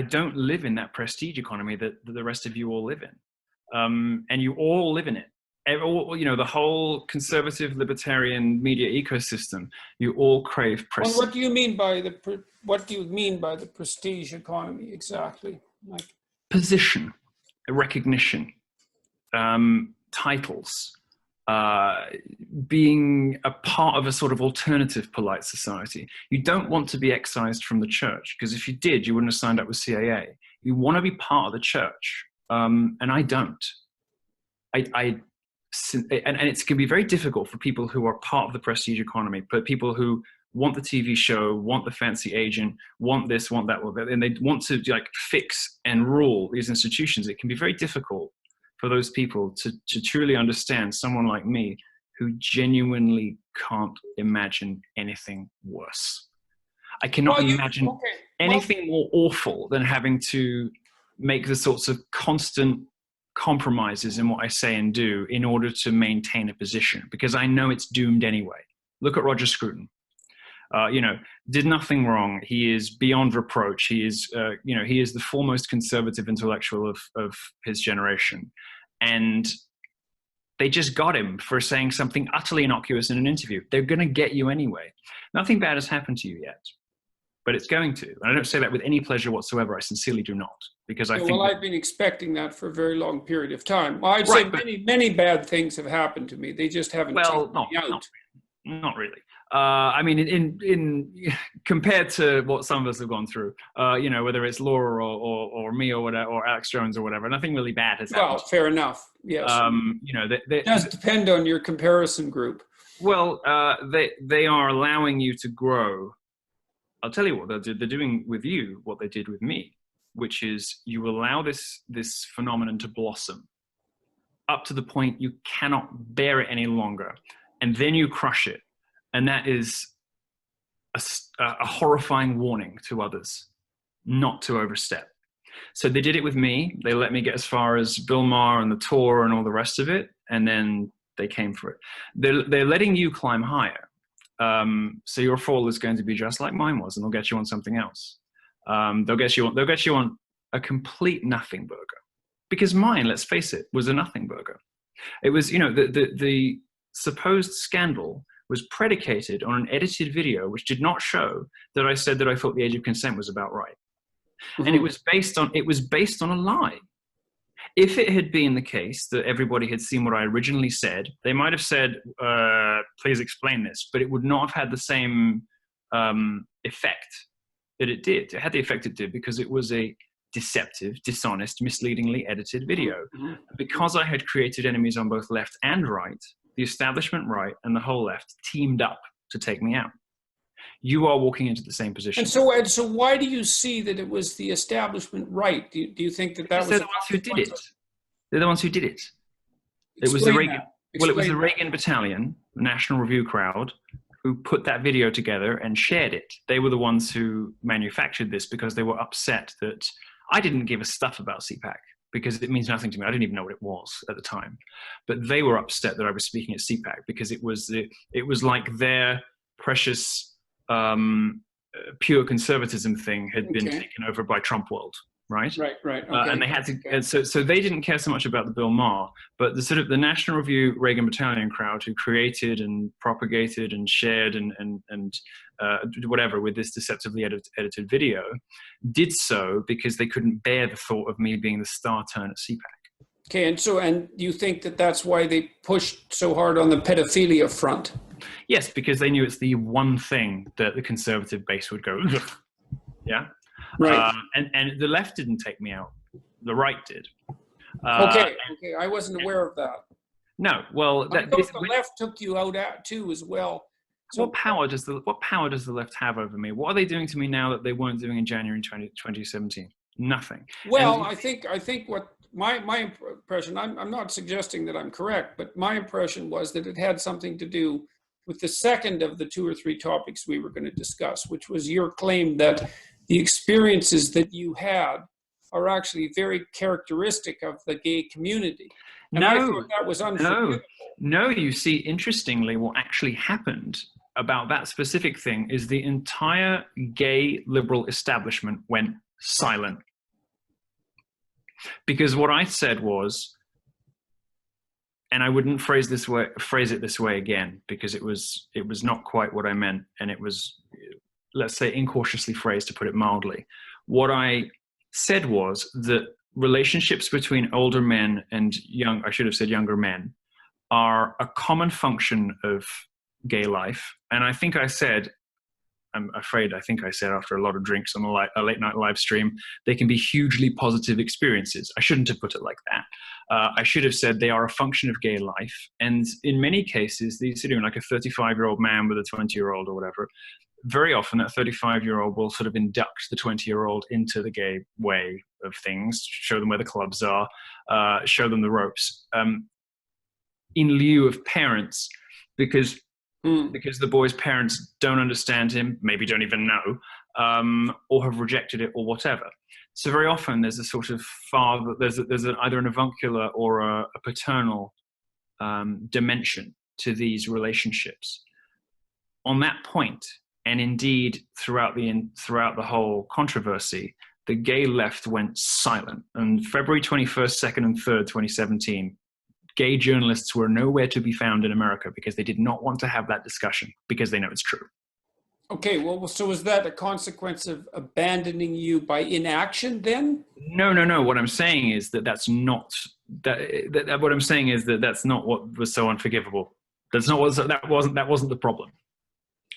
don't live in that prestige economy that the rest of you all live in. And you all live in it. The whole conservative libertarian media ecosystem, you all crave prestige. Well, what do you mean by the prestige economy exactly? Like position, recognition, titles, being a part of a sort of alternative polite society. You don't want to be excised from the church, because if you did, you wouldn't have signed up with CAA. You want to be part of the church, and I don't. And it can be very difficult for people who are part of the prestige economy, but people who want the TV show, want the fancy agent, want this, want that, and they want to fix and rule these institutions. It can be very difficult for those people to truly understand someone like me, who genuinely can't imagine anything worse. I cannot imagine anything more awful than having to make the sorts of constant compromises in what I say and do in order to maintain a position, because I know it's doomed anyway. Look at Roger Scruton. Did nothing wrong. He is beyond reproach. He is, he is the foremost conservative intellectual of his generation. And they just got him for saying something utterly innocuous in an interview. They're going to get you anyway. Nothing bad has happened to you yet, but it's going to. And I don't say that with any pleasure whatsoever. I sincerely do not, because I think. Well, I've been expecting that for a very long period of time. Well, I'd say many bad things have happened to me. They just haven't taken me out. Not really. I mean, in compared to what some of us have gone through, whether it's Laura or me or whatever, or Alex Jones or whatever, nothing really bad has happened. Well, fair enough. Yes. It does depend on your comparison group. Well, they are allowing you to grow. I'll tell you what they're doing with you, what they did with me, which is you allow this phenomenon to blossom up to the point you cannot bear it any longer, and then you crush it. And that is a horrifying warning to others not to overstep. So they did it with me. They let me get as far as Bill Maher and the tour and all the rest of it, and then they came for it. They're letting you climb higher. So your fall is going to be just like mine was, and they'll get you on something else. They'll get you on a complete nothing burger, because mine, let's face it, was a nothing burger. It was, the supposed scandal was predicated on an edited video which did not show that I said that I thought the age of consent was about right. Mm-hmm. And it was based on a lie. If it had been the case that everybody had seen what I originally said, they might have said, please explain this, but it would not have had the same effect that it did. It had the effect it did because it was a deceptive, dishonest, misleadingly edited video. Because I had created enemies on both left and right, the establishment right and the whole left teamed up to take me out. You are walking into the same position. And so, Ed, so why do you see that it was the establishment right? Do you think that was they're the ones who did it? They're the ones who did it. It was the Reagan. Well, it was the Reagan Battalion, the National Review crowd, who put that video together and shared it. They were the ones who manufactured this because they were upset that I didn't give a stuff about CPAC because it means nothing to me. I didn't even know what it was at the time. But they were upset that I was speaking at CPAC because it was like their precious pure conservatism thing had been taken over by Trump world, right? Right. Okay. And they had to, so they didn't care so much about the Bill Maher, but the sort of the National Review Reagan Battalion crowd who created and propagated and shared and whatever with this deceptively edited video did so because they couldn't bear the thought of me being the star turn at CPAC. Okay, and you think that that's why they pushed so hard on the pedophilia front? Yes, because they knew it's the one thing that the conservative base would go, ugh. Yeah. Right. And the left didn't take me out. The right did. Okay. I wasn't aware of that. No. Well, the left took you out too as well. So, what power does the left have over me? What are they doing to me now that they weren't doing in January 2017? Nothing. Well, I think what my impression, I'm not suggesting that I'm correct, but my impression was that it had something to do with the second of the 2 or 3 topics we were going to discuss, which was your claim that the experiences that you had are actually very characteristic of the gay community. And I thought that was unforgivable. No, you see, interestingly, what actually happened about that specific thing is the entire gay liberal establishment went silent. Because what I said was, and I wouldn't phrase it this way again, because it was not quite what I meant, and it was, let's say, incautiously phrased, to put it mildly. What I said was that relationships between older men and younger men, are a common function of gay life. And I think I said, after a lot of drinks on a late night live stream, they can be hugely positive experiences. I shouldn't have put it like that. I should have said they are a function of gay life. And in many cases, these sitting like a 35-year-old man with a 20-year-old or whatever, very often that 35-year-old will sort of induct the 20-year-old into the gay way of things, show them where the clubs are, show them the ropes, in lieu of parents, because the boy's parents don't understand him, maybe don't even know, or have rejected it or whatever. So very often there's a sort of father, there's either an avuncular or a paternal dimension to these relationships. On that point, and indeed throughout the whole controversy, the gay left went silent. And February 21st, 2nd, and 3rd, 2017, gay journalists were nowhere to be found in America because they did not want to have that discussion because they know it's true. Okay, well, so is that a consequence of abandoning you by inaction then? No. What I'm saying is that's not what I'm saying is that's not what was so unforgivable. That wasn't the problem.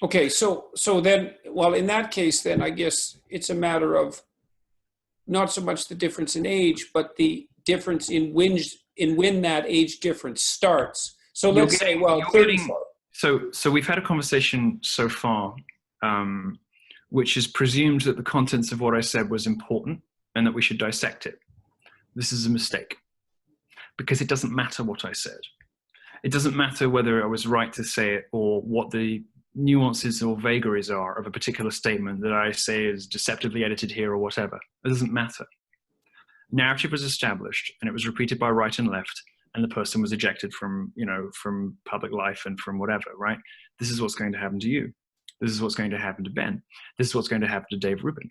Okay, so then, well, in that case, then I guess it's a matter of not so much the difference in age, but the difference in when that age difference starts. So let's say, well, 34. So we've had a conversation so far, which has presumed that the contents of what I said was important and that we should dissect it. This is a mistake, because it doesn't matter what I said. It doesn't matter whether I was right to say it or what the nuances or vagaries are of a particular statement that I say is deceptively edited here or whatever. It doesn't matter. Narrative was established and it was repeated by right and left, and the person was ejected from public life and from whatever, right? This is what's going to happen to you. This is what's going to happen to Ben. This is what's going to happen to Dave Rubin.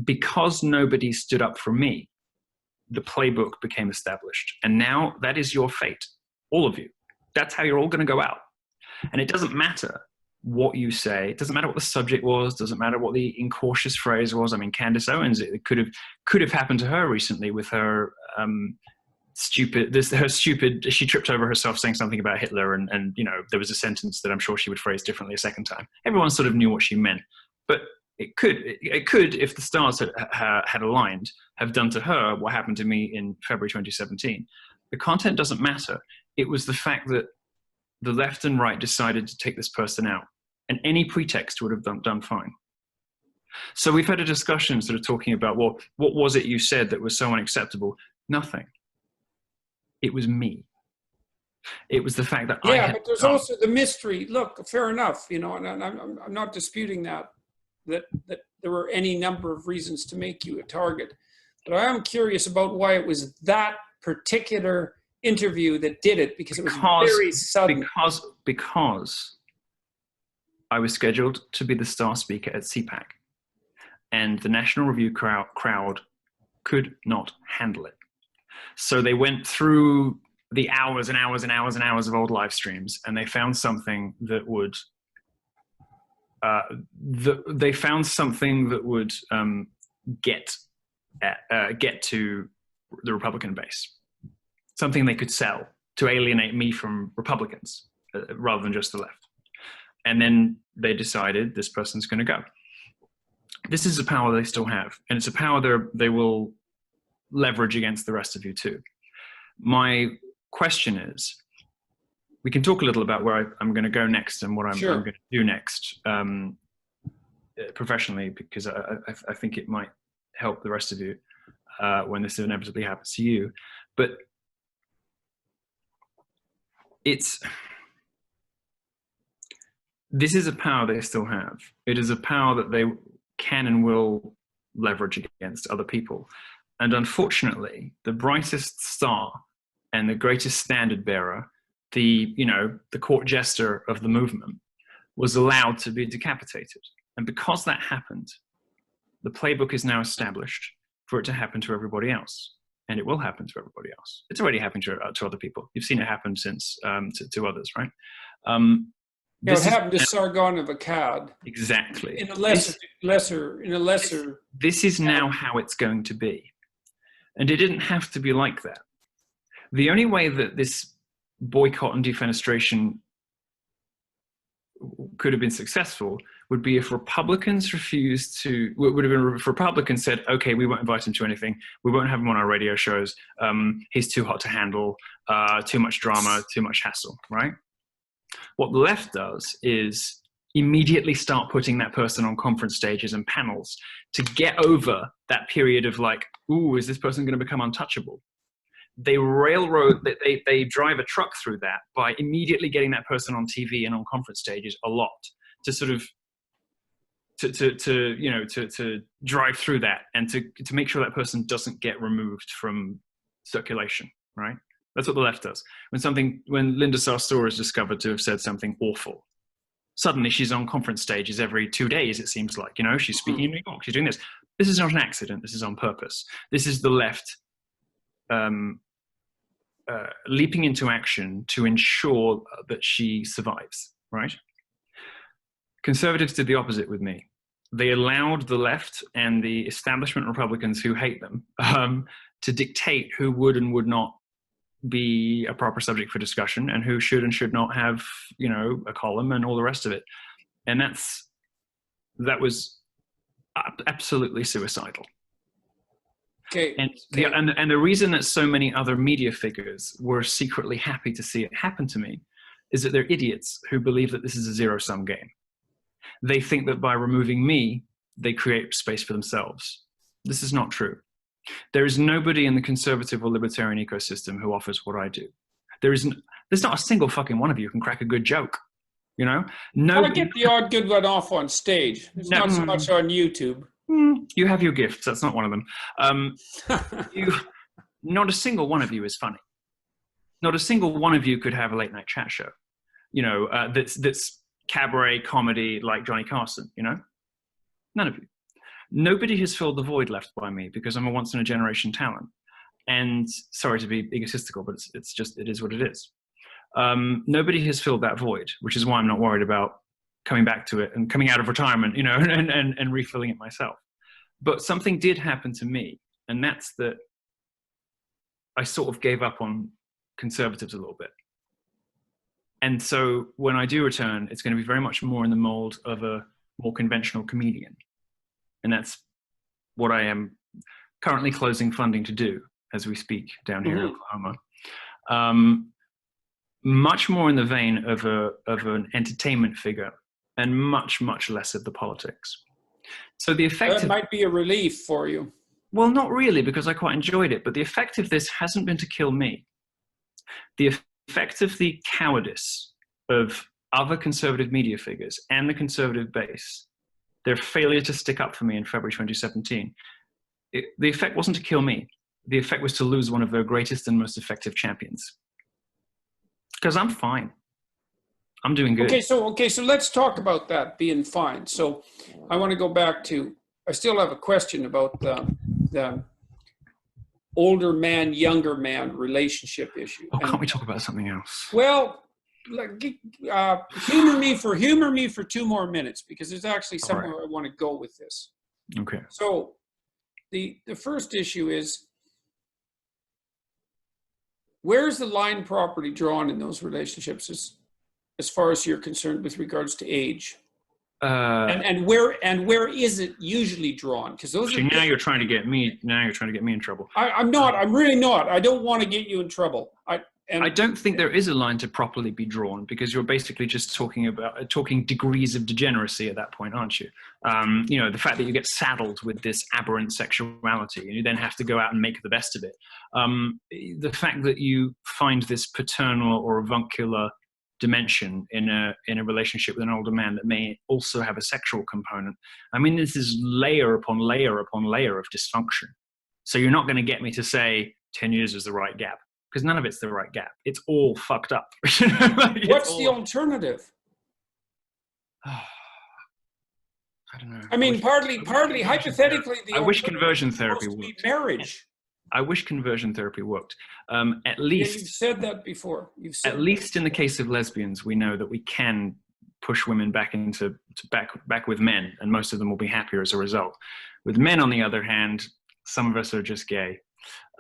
Because nobody stood up for me, the playbook became established. And now that is your fate, all of you. That's how you're all going to go out. And it doesn't matter what you say. It doesn't matter what the subject was. Doesn't matter what the incautious phrase was. I mean, Candace Owens, it could have happened to her recently with her stupid. She tripped over herself saying something about Hitler, and you know, there was a sentence that I'm sure she would phrase differently a second time. Everyone sort of knew what she meant, but it could, if the stars had aligned, have done to her what happened to me in February 2017. The content doesn't matter. It was the fact that the left and right decided to take this person out, and any pretext would have done fine. So we've had a discussion sort of talking about, well, what was it you said that was so unacceptable? Nothing. It was me. It was the fact that I had, but there's also the mystery. Look, fair enough, you know, and I'm not disputing that there were any number of reasons to make you a target. But I am curious about why it was that particular interview that did it, because it was very sudden. Because I was scheduled to be the star speaker at CPAC, and the National Review crowd could not handle it. So they went through the hours and hours and hours and hours of old live streams, and they found something that would get to the Republican base, something they could sell to alienate me from Republicans rather than just the left. And then they decided this person's going to go. This is a power they still have, and it's a power they will leverage against the rest of you too. My question is, we can talk a little about where I'm going to go next and what I'm going to do next professionally, because I think it might help the rest of you when this inevitably happens to you. But this is a power they still have. It is a power that they can and will leverage against other people. And unfortunately, the brightest star and the greatest standard bearer, the court jester of the movement, was allowed to be decapitated. And because that happened, the playbook is now established for it to happen to everybody else. And it will happen to everybody else. It's already happened to other people. You've seen it happen since to others, right? It happened to Sargon of Akkad. Exactly. In a lesser. This is now how it's going to be. And it didn't have to be like that. The only way that this boycott and defenestration could have been successful would be if Republicans if Republicans said, okay, we won't invite him to anything. We won't have him on our radio shows. He's too hot to handle, too much drama, too much hassle, right? What the left does is immediately start putting that person on conference stages and panels to get over that period of like, ooh, is this person going to become untouchable? They they drive a truck through that by immediately getting that person on TV and on conference stages a lot to sort of to drive through that and to make sure that person doesn't get removed from circulation, right? That's what the left does. When Linda Sarsour is discovered to have said something awful, suddenly she's on conference stages every 2 days, it seems like, she's speaking in New York, she's doing this. This is not an accident, this is on purpose. This is the left leaping into action to ensure that she survives, right? Conservatives did the opposite with me. They allowed the left and the establishment Republicans who hate them to dictate who would and would not be a proper subject for discussion and who should and should not have, a column and all the rest of it. And that was absolutely suicidal. Okay. And the reason that so many other media figures were secretly happy to see it happen to me is that they're idiots who believe that this is a zero-sum game. They think that by removing me, they create space for themselves. This is not true. There is nobody in the conservative or libertarian ecosystem who offers what I do. There's not a single fucking one of you who can crack a good joke. No. I get the odd good one off on stage. It's not so much on YouTube. You have your gifts. That's not one of them. Not a single one of you is funny. Not a single one of you could have a late night chat show. That's cabaret comedy like Johnny Carson. None of you. Nobody has filled the void left by me because I'm a once in a generation talent. And sorry to be egotistical, but it is what it is. Nobody has filled that void, which is why I'm not worried about coming back to it and coming out of retirement, and refilling it myself. But something did happen to me, and that's that I sort of gave up on conservatives a little bit. And so when I do return, it's going to be very much more in the mold of a more conventional comedian. And that's what I am currently closing funding to do as we speak down here in Oklahoma. Much more in the vein of an entertainment figure and much, much less of the politics. So the effect might be a relief for you. Well, not really, because I quite enjoyed it. But the effect of this hasn't been to kill me. The effect of the cowardice of other conservative media figures and the conservative base, their failure to stick up for me in February 2017, the effect wasn't to kill me. The effect was to lose one of their greatest and most effective champions. Because I'm fine. I'm doing good. Okay, so let's talk about that being fine. So I want to go back to, I still have a question about the older man, younger man relationship issue. Oh, can't we talk about something else? Well, humor me for 2 more minutes, because there's actually somewhere I want to go with this. Okay. So the first issue is, where's the line properly drawn in those relationships as far as you're concerned with regards to age? And where is it usually drawn? Because those are now you're trying to get me in trouble. I'm not. I'm really not. I don't want to get you in trouble. I don't think there is a line to properly be drawn, because you're basically just talking degrees of degeneracy at that point, aren't you? You know, the fact that you get saddled with this aberrant sexuality and you then have to go out and make the best of it. The fact that you find this paternal or avuncular dimension in a relationship with an older man that may also have a sexual component. I mean, this is layer upon layer upon layer of dysfunction. So you're not going to get me to say 10 years is the right gap, because none of it's the right gap. It's all fucked up. What's the alternative? I don't know. I mean, partly hypothetically, I wish conversion therapy worked. Marriage. I wish conversion therapy worked. At least you've said that before. At least in the case of lesbians, we know that we can push women back into back with men, and most of them will be happier as a result. With men, on the other hand, some of us are just gay,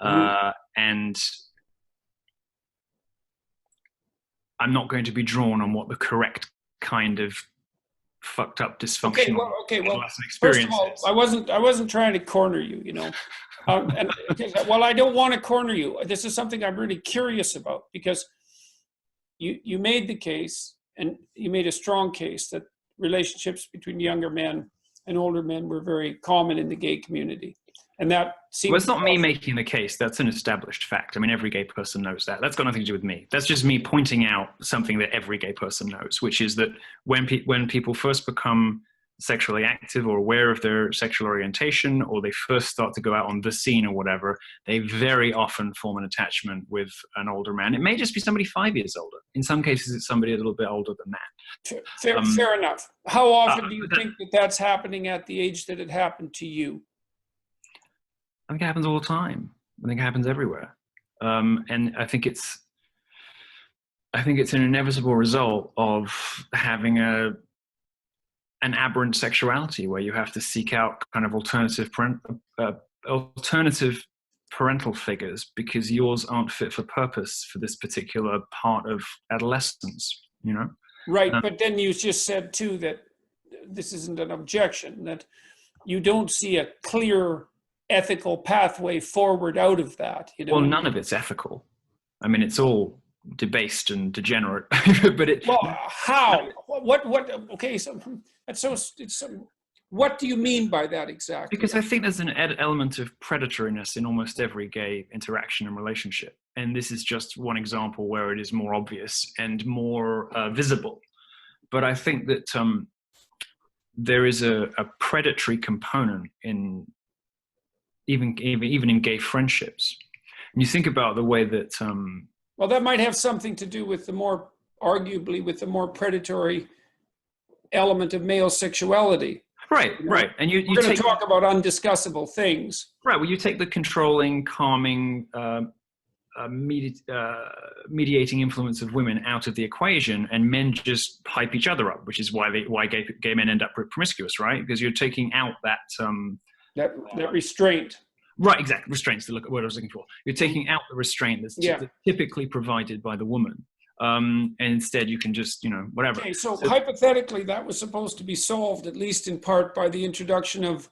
and I'm not going to be drawn on what the correct kind of fucked up dysfunctional first of all, I wasn't trying to corner you, you know. Well, I don't want to corner you. This is something I'm really curious about, because you made the case, and you made a strong case, that relationships between younger men and older men were very common in the gay community. And that seems... Well, it's not me making the case. That's an established fact. I mean, every gay person knows that. That's got nothing to do with me. That's just me pointing out something that every gay person knows, which is that when people first become sexually active or aware of their sexual orientation, or they first start to go out on the scene or whatever, they very often form an attachment with an older man. It may just be somebody 5 years older. In some cases, it's somebody a little bit older than that. Fair enough. How often do you think that's happening at the age that it happened to you? I think it happens all the time. I think it happens everywhere. And I think it's an inevitable result of having an aberrant sexuality, where you have to seek out kind of alternative parental figures, because yours aren't fit for purpose for this particular part of adolescence, you know? Right, but then you just said too that this isn't an objection, that you don't see a clear ethical pathway forward out of that, you know? Well, none of it's ethical. I mean, it's all debased and degenerate. But how? What? Okay, so what do you mean by that exactly? Because I think there's an element of predatoriness in almost every gay interaction and relationship, and this is just one example where it is more obvious and more visible. But I think that there is a predatory component in even in gay friendships. And you think about the way that well, that might have something to do with the more predatory element of male sexuality. Right, you know? Right. And we're going to talk about undiscussable things. Right. Well, you take the controlling, calming, mediating influence of women out of the equation, and men just hype each other up, which is why gay men end up promiscuous, right? Because you're taking out that restraint. Right, exactly. Restraints, the word I was looking for. You're taking out the restraint that's typically provided by the woman. And instead you can just, whatever. Okay, so hypothetically, that was supposed to be solved, at least in part, by the introduction of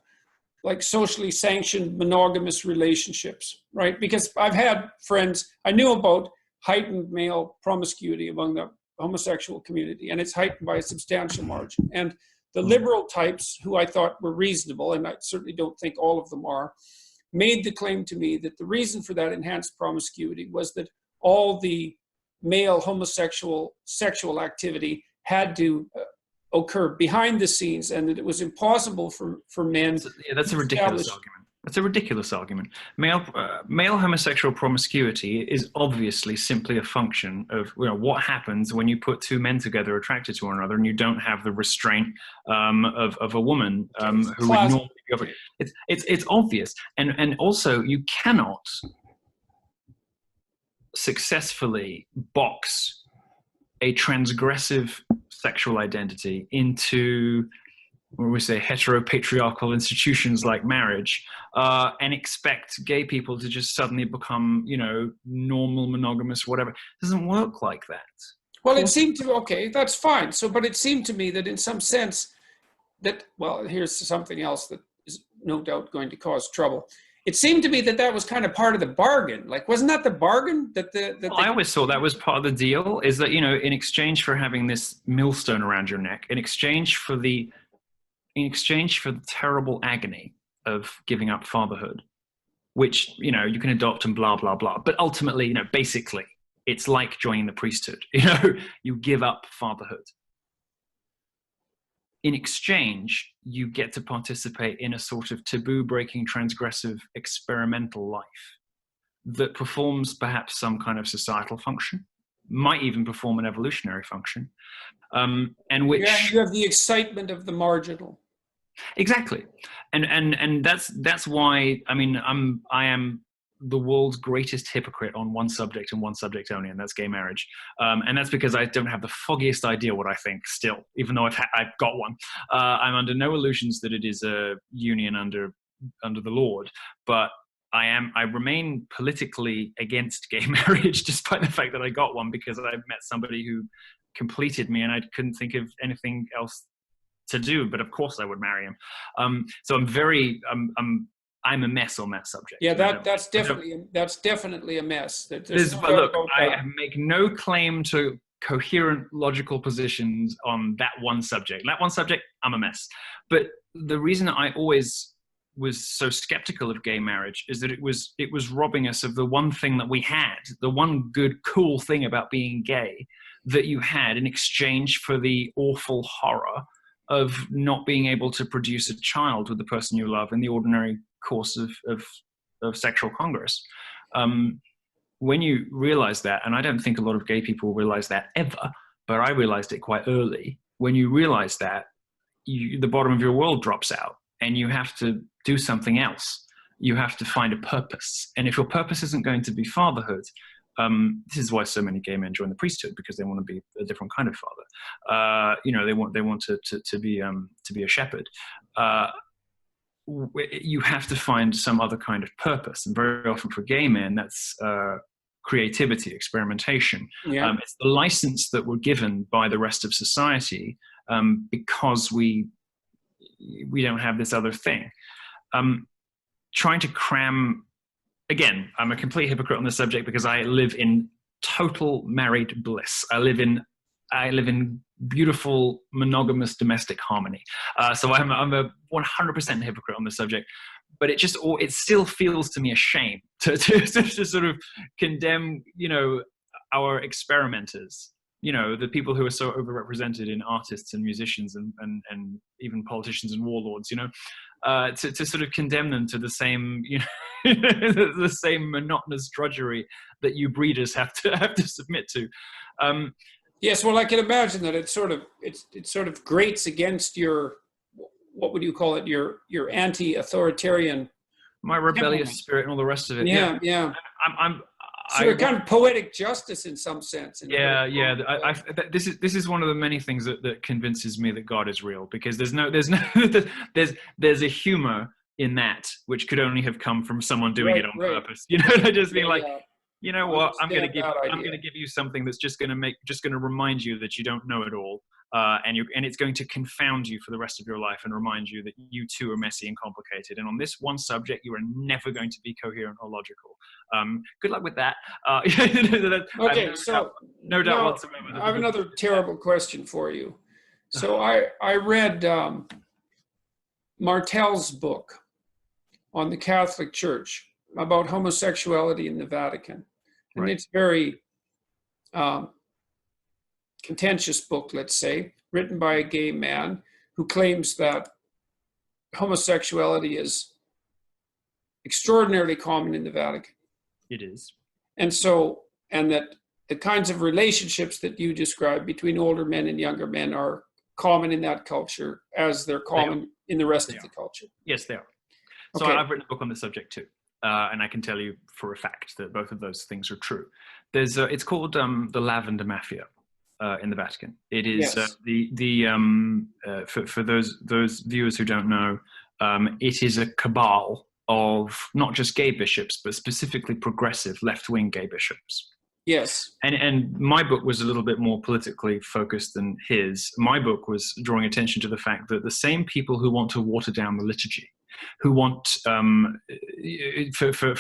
like socially sanctioned monogamous relationships, right? Because I've had friends, I knew about heightened male promiscuity among the homosexual community, and it's heightened by a substantial margin. And the liberal types, who I thought were reasonable, and I certainly don't think all of them are, made the claim to me that the reason for that enhanced promiscuity was that all the male homosexual sexual activity had to occur behind the scenes, and that it was impossible for men. That's a ridiculous argument. That's a ridiculous argument. Male homosexual promiscuity is obviously simply a function of what happens when you put two men together attracted to one another, and you don't have the restraint of a woman who would normally be. It's obvious, and also you cannot successfully box a transgressive sexual identity into, what we say, heteropatriarchal institutions like marriage, and expect gay people to just suddenly become, normal, monogamous, whatever. It doesn't work like that. Well, it seemed to, okay, that's fine. But it seemed to me that in some sense that, well, here's something else that is no doubt going to cause trouble. It seemed to me that was kind of part of the bargain. Like, wasn't that the bargain? I always thought that was part of the deal, is that, in exchange for having this millstone around your neck, in exchange for the terrible agony of giving up fatherhood, which, you can adopt and blah, blah, blah. But ultimately, basically, it's like joining the priesthood. You give up fatherhood. In exchange, you get to participate in a sort of taboo-breaking, transgressive, experimental life that performs perhaps some kind of societal function, might even perform an evolutionary function, and which you have the excitement of the marginal. Exactly, and that's why I am the world's greatest hypocrite on one subject and one subject only, and that's gay marriage. And that's because I don't have the foggiest idea what I think still, even though I've got one. I'm under no illusions that it is a union under the Lord, but I remain politically against gay marriage, despite the fact that I got one, because I met somebody who completed me and I couldn't think of anything else to do, but of course I would marry him. So I'm a mess on that subject. Yeah, that's definitely a mess. I make no claim to coherent logical positions on that one subject. That one subject, I'm a mess. But the reason I always was so skeptical of gay marriage is that it was robbing us of the one thing that we had, the one good, cool thing about being gay that you had in exchange for the awful horror of not being able to produce a child with the person you love in the ordinary course of sexual congress. When you realize that, and I don't think a lot of gay people realize that ever, but I realized it quite early. When you realize that, the bottom of your world drops out and you have to do something else. You have to find a purpose. And if your purpose isn't going to be fatherhood, this is why so many gay men join the priesthood, because they want to be a different kind of father. They want to be a shepherd. You have to find some other kind of purpose, and very often for gay men, that's creativity, experimentation. Yeah. It's the license that we're given by the rest of society because we don't have this other thing. Trying to cram. Again, I'm a complete hypocrite on this subject because I live in total married bliss. I live in beautiful monogamous domestic harmony. So I'm a 100% hypocrite on this subject. But it still feels to me a shame to sort of condemn, our experimenters, the people who are so overrepresented in artists and musicians and even politicians and warlords, to sort of condemn them to the same, the same monotonous drudgery that you breeders have to submit to. Yes, well, I can imagine that it sort of grates against your, what would you call it, your anti-authoritarian, my rebellious spirit and all the rest of it. Yeah. I'm sort of kind of poetic justice in some sense. This is one of the many things that convinces me that God is real, because there's a humor in that, which could only have come from someone doing Right, it on right. purpose. You know, they're just being Yeah, like, yeah. you know I what, I'm understand that going idea. to give you something that's just going to remind you that you don't know it all. And it's going to confound you for the rest of your life and remind you that you too are messy and complicated. And on this one subject, you are never going to be coherent or logical. Good luck with that. Okay, so no doubt now whatsoever. I have another terrible question for you. So I read Martel's book on the Catholic Church about homosexuality in the Vatican. And Right. it's very contentious book, let's say, written by a gay man who claims that homosexuality is extraordinarily common in the Vatican. It is. And that the kinds of relationships that you describe between older men and younger men are common in that culture as they're common in the rest of the culture. Yes, they are. So Okay. I've written a book on the subject too. And I can tell you for a fact that both of those things are true. It's called the Lavender Mafia in the Vatican. It is for those viewers who don't know, it is a cabal of not just gay bishops, but specifically progressive left-wing gay bishops. Yes. And my book was a little bit more politically focused than his. My book was drawing attention to the fact that the same people who want to water down the liturgy, who want for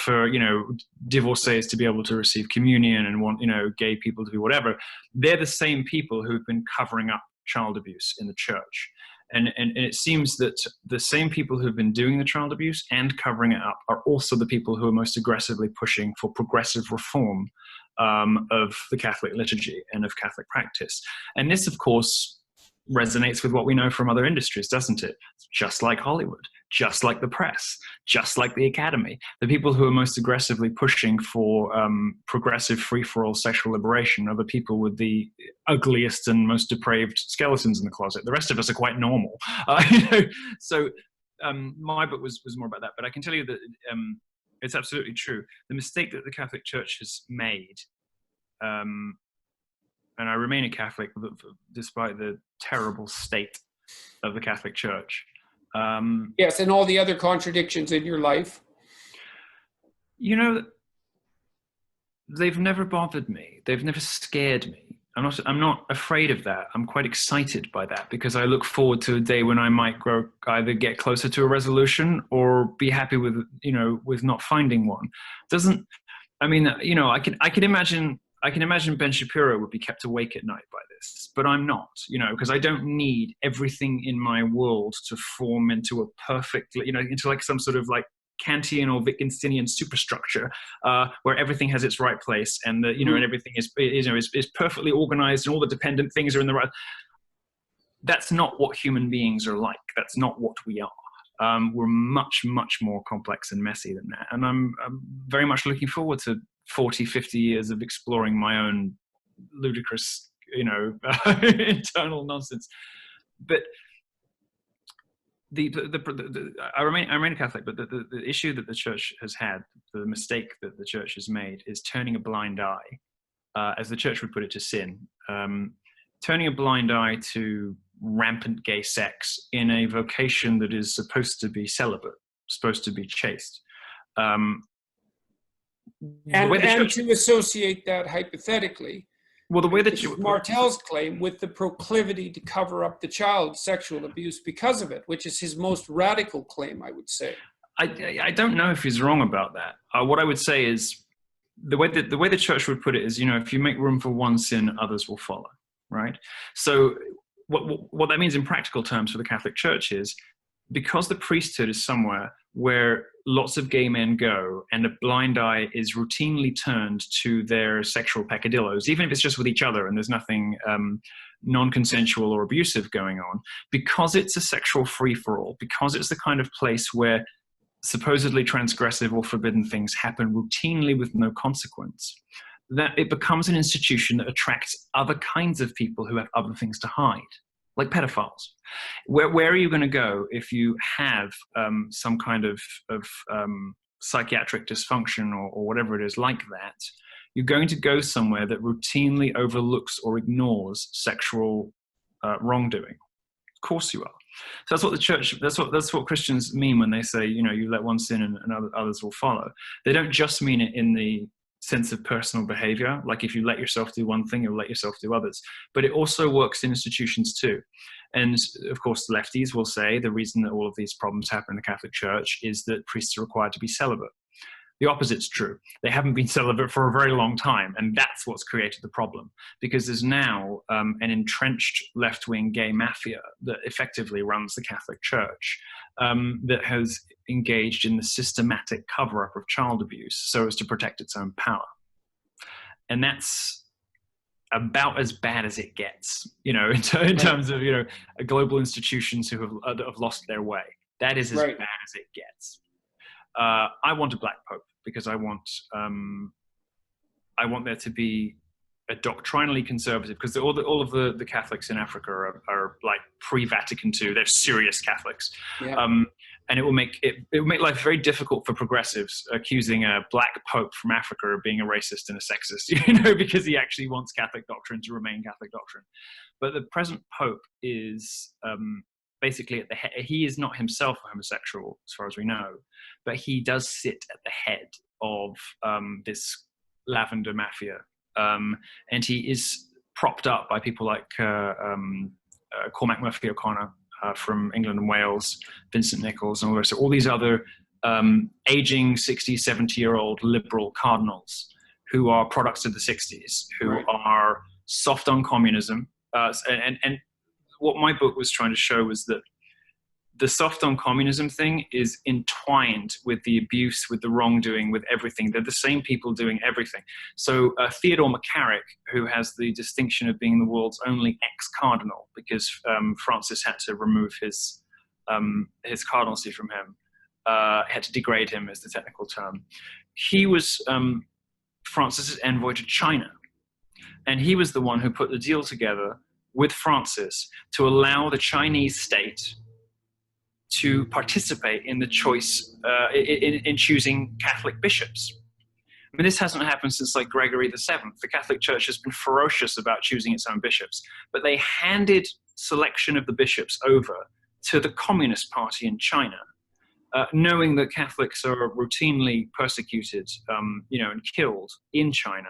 divorcees to be able to receive communion and want gay people to be whatever, they're the same people who've been covering up child abuse in the church. And it seems that the same people who've been doing the child abuse and covering it up are also the people who are most aggressively pushing for progressive reform of the Catholic liturgy and of Catholic practice. And this, of course, resonates with what we know from other industries, doesn't it? Just like Hollywood, just like the press, just like the academy. The people who are most aggressively pushing for progressive free-for-all sexual liberation are the people with the ugliest and most depraved skeletons in the closet. The rest of us are quite normal. So my book was more about that. But I can tell you that it's absolutely true. The mistake that the Catholic Church has made, and I remain a Catholic despite the terrible state of the Catholic Church. Yes, and all the other contradictions in your life. They've never bothered me. They've never scared me. I'm not afraid of that. I'm quite excited by that because I look forward to a day when I might either get closer to a resolution or be happy with not finding one. I can imagine Ben Shapiro would be kept awake at night by this, but I'm not, because I don't need everything in my world to form into a perfect, into like some sort of like Kantian or Wittgensteinian superstructure where everything has its right place and and everything is perfectly organized and all the dependent things are in the right. That's not what human beings are like. That's not what we are. We're much, much more complex and messy than that. And I'm very much looking forward to 40, 50 years of exploring my own ludicrous, internal nonsense. But I remain a Catholic, but the issue that the church has had, the mistake that the church has made, is turning a blind eye, as the church would put it, to sin. Turning a blind eye to rampant gay sex in a vocation that is supposed to be celibate, supposed to be chaste. And to associate that hypothetically, well, the way that Martel's claim with the proclivity to cover up the child's sexual abuse because of it, which is his most radical claim, I would say. I don't know if he's wrong about that. What I would say is the way the church would put it is, if you make room for one sin, others will follow, right? So what that means in practical terms for the Catholic Church is, because the priesthood is somewhere where lots of gay men go and a blind eye is routinely turned to their sexual peccadillos, even if it's just with each other and there's nothing non-consensual or abusive going on, because it's a sexual free-for-all, because it's the kind of place where supposedly transgressive or forbidden things happen routinely with no consequence, that it becomes an institution that attracts other kinds of people who have other things to hide, like pedophiles. Where are you going to go if you have some kind of psychiatric dysfunction or whatever it is like that? You're going to go somewhere that routinely overlooks or ignores sexual wrongdoing. Of course you are. So that's what the church, that's what Christians mean when they say, you know, you let one sin and others will follow. They don't just mean it in the sense of personal behavior, like if you let yourself do one thing, you'll let yourself do others. But it also works in institutions too. And of course, lefties will say the reason that all of these problems happen in the Catholic Church is that priests are required to be celibate. The opposite's true. They haven't been celibate for a very long time, and that's what's created the problem. Because there's now an entrenched left-wing gay mafia that effectively runs the Catholic Church, that has engaged in the systematic cover-up of child abuse so as to protect its own power. And that's about as bad as it gets, you know, in terms of, you know, global institutions who have lost their way. That is as bad as it gets. I want a black pope because I want there to be a doctrinally conservative, because all of the Catholics in Africa are like pre-Vatican II. They're serious Catholics, and it will make life very difficult for progressives accusing a black pope from Africa of being a racist and a sexist, you know, because he actually wants Catholic doctrine to remain Catholic doctrine. But the present pope is basically at the head. He is not himself a homosexual, as far as we know, but he does sit at the head of this lavender mafia, and he is propped up by people like Cormac Murphy O'Connor from England and Wales, Vincent Nichols, and all these other aging 60, 70-year-old liberal cardinals who are products of the 60s, who are soft on communism, and what my book was trying to show was that the soft on communism thing is entwined with the abuse, with the wrongdoing, with everything. They're the same people doing everything. So Theodore McCarrick, who has the distinction of being the world's only ex-cardinal, because Francis had to remove his cardinalcy from him, had to degrade him is the technical term. He was Francis's envoy to China. And he was the one who put the deal together with Francis to allow the Chinese state to participate in the choice, in choosing Catholic bishops. I mean, this hasn't happened since like Gregory VII. The Catholic Church has been ferocious about choosing its own bishops, but they handed selection of the bishops over to the Communist Party in China, knowing that Catholics are routinely persecuted, you know, and killed in China,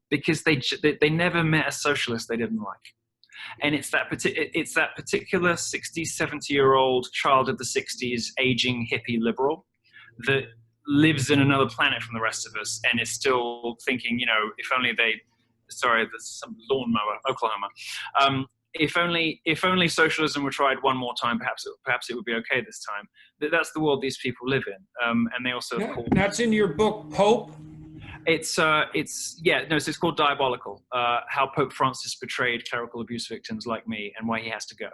because they never met a socialist they didn't like. And it's that particular 60, 70-year-old child of the 60s, aging hippie liberal that lives in another planet from the rest of us and is still thinking, you know, if only there's some lawnmower, Oklahoma. If only socialism were tried one more time, perhaps it would be okay this time. That's the world these people live in, and they also that's in your book, Pope. It's called Diabolical, how Pope Francis betrayed clerical abuse victims like me and why he has to go.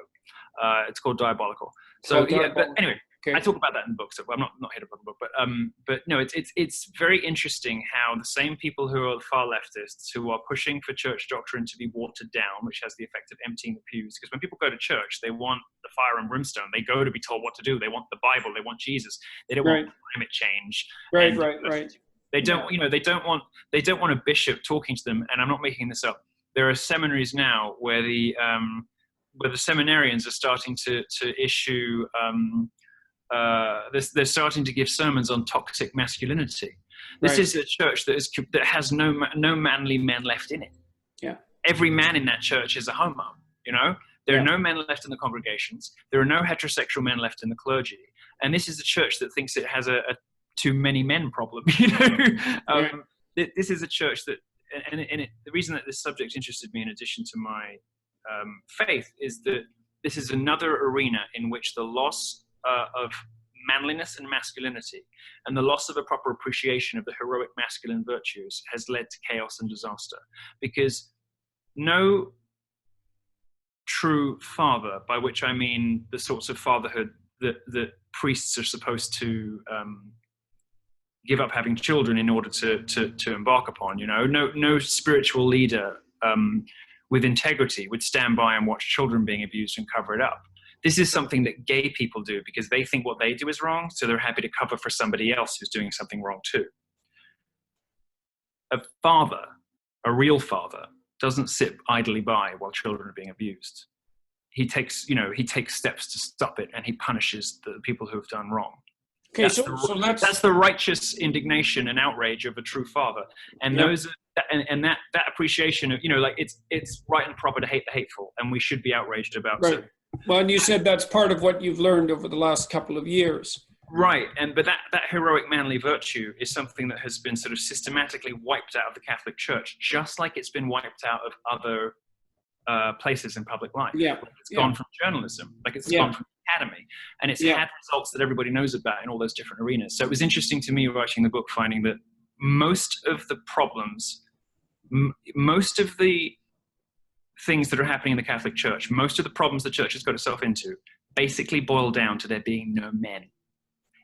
It's called Diabolical. So but anyway, okay. I talk about that in the book, so I'm not here to talk about the book, but no, it's very interesting how the same people who are the far leftists, who are pushing for church doctrine to be watered down, which has the effect of emptying the pews, because when people go to church, they want the fire and brimstone. They go to be told what to do. They want the Bible. They want Jesus. They don't want climate change. Right. They don't, you know, they don't want a bishop talking to them. And I'm not making this up. There are seminaries now where the seminarians are starting to issue. They're starting to give sermons on toxic masculinity. This is a church that has no manly men left in it. Yeah. Every man in that church is a homo. You know, there are no men left in the congregations. There are no heterosexual men left in the clergy. And this is a church that thinks it has a too many men problem. You know, this is a church that, and the reason that this subject interested me, in addition to my faith, is that this is another arena in which the loss of manliness and masculinity and the loss of a proper appreciation of the heroic masculine virtues has led to chaos and disaster. Because no true father, by which I mean the sorts of fatherhood that priests are supposed to give up having children in order to embark upon, you know, no spiritual leader with integrity would stand by and watch children being abused and cover it up. This is something that gay people do because they think what they do is wrong, so they're happy to cover for somebody else who's doing something wrong too. A father, a real father, doesn't sit idly by while children are being abused. he takes steps to stop it, and he punishes the people who have done wrong. Okay, That's the righteous indignation and outrage of a true father, and that appreciation of, like, it's right and proper to hate the hateful, and we should be outraged about it. Right. Well, and you said that's part of what you've learned over the last couple of years. Right, but that heroic manly virtue is something that has been sort of systematically wiped out of the Catholic Church, just like it's been wiped out of other places in public life. Yeah, it's gone from journalism, like it's gone from the academy, and it's had results that everybody knows about in all those different arenas. So it was interesting to me writing the book, finding that most of the problems, most of the things that are happening in the Catholic Church, most of the problems the Church has got itself into, basically boil down to there being no men.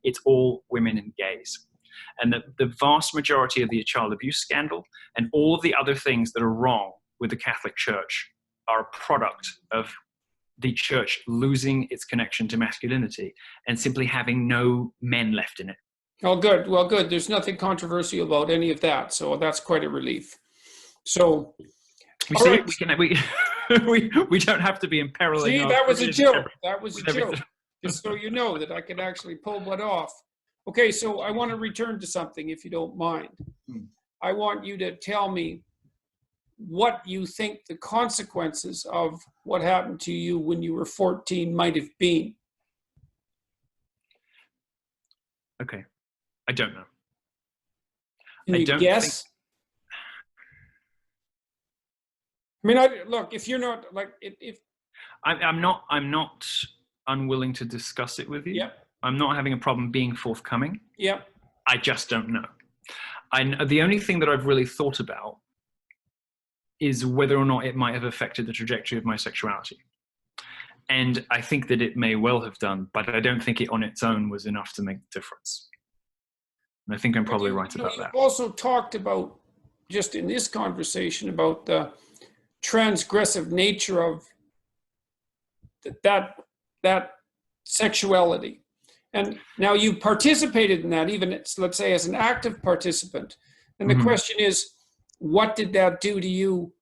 It's all women and gays. And the vast majority of the child abuse scandal and all of the other things that are wrong with the Catholic Church are a product of the Church losing its connection to masculinity and simply having no men left in it. Oh, good. Well, good. There's nothing controversial about any of that, so that's quite a relief. So, we don't have to be imperiling. See, that was a joke. That was a joke. Just so you know that I could actually pull one off. Okay, so I want to return to something, if you don't mind. I want you to tell me what you think the consequences of what happened to you when you were 14 might have been. Okay, I don't know. Can you guess? I mean, look, if you're not like, if I'm not unwilling to discuss it with you. Yep. I'm not having a problem being forthcoming. Yep. I just don't know. The only thing that I've really thought about is whether or not it might have affected the trajectory of my sexuality. And I think that it may well have done, but I don't think it on its own was enough to make a difference. And I think I'm probably right about that. You've also talked about, just in this conversation, about the transgressive nature of that sexuality. And now you participated in that, even, let's say, as an active participant. And the question is, what did that do to you?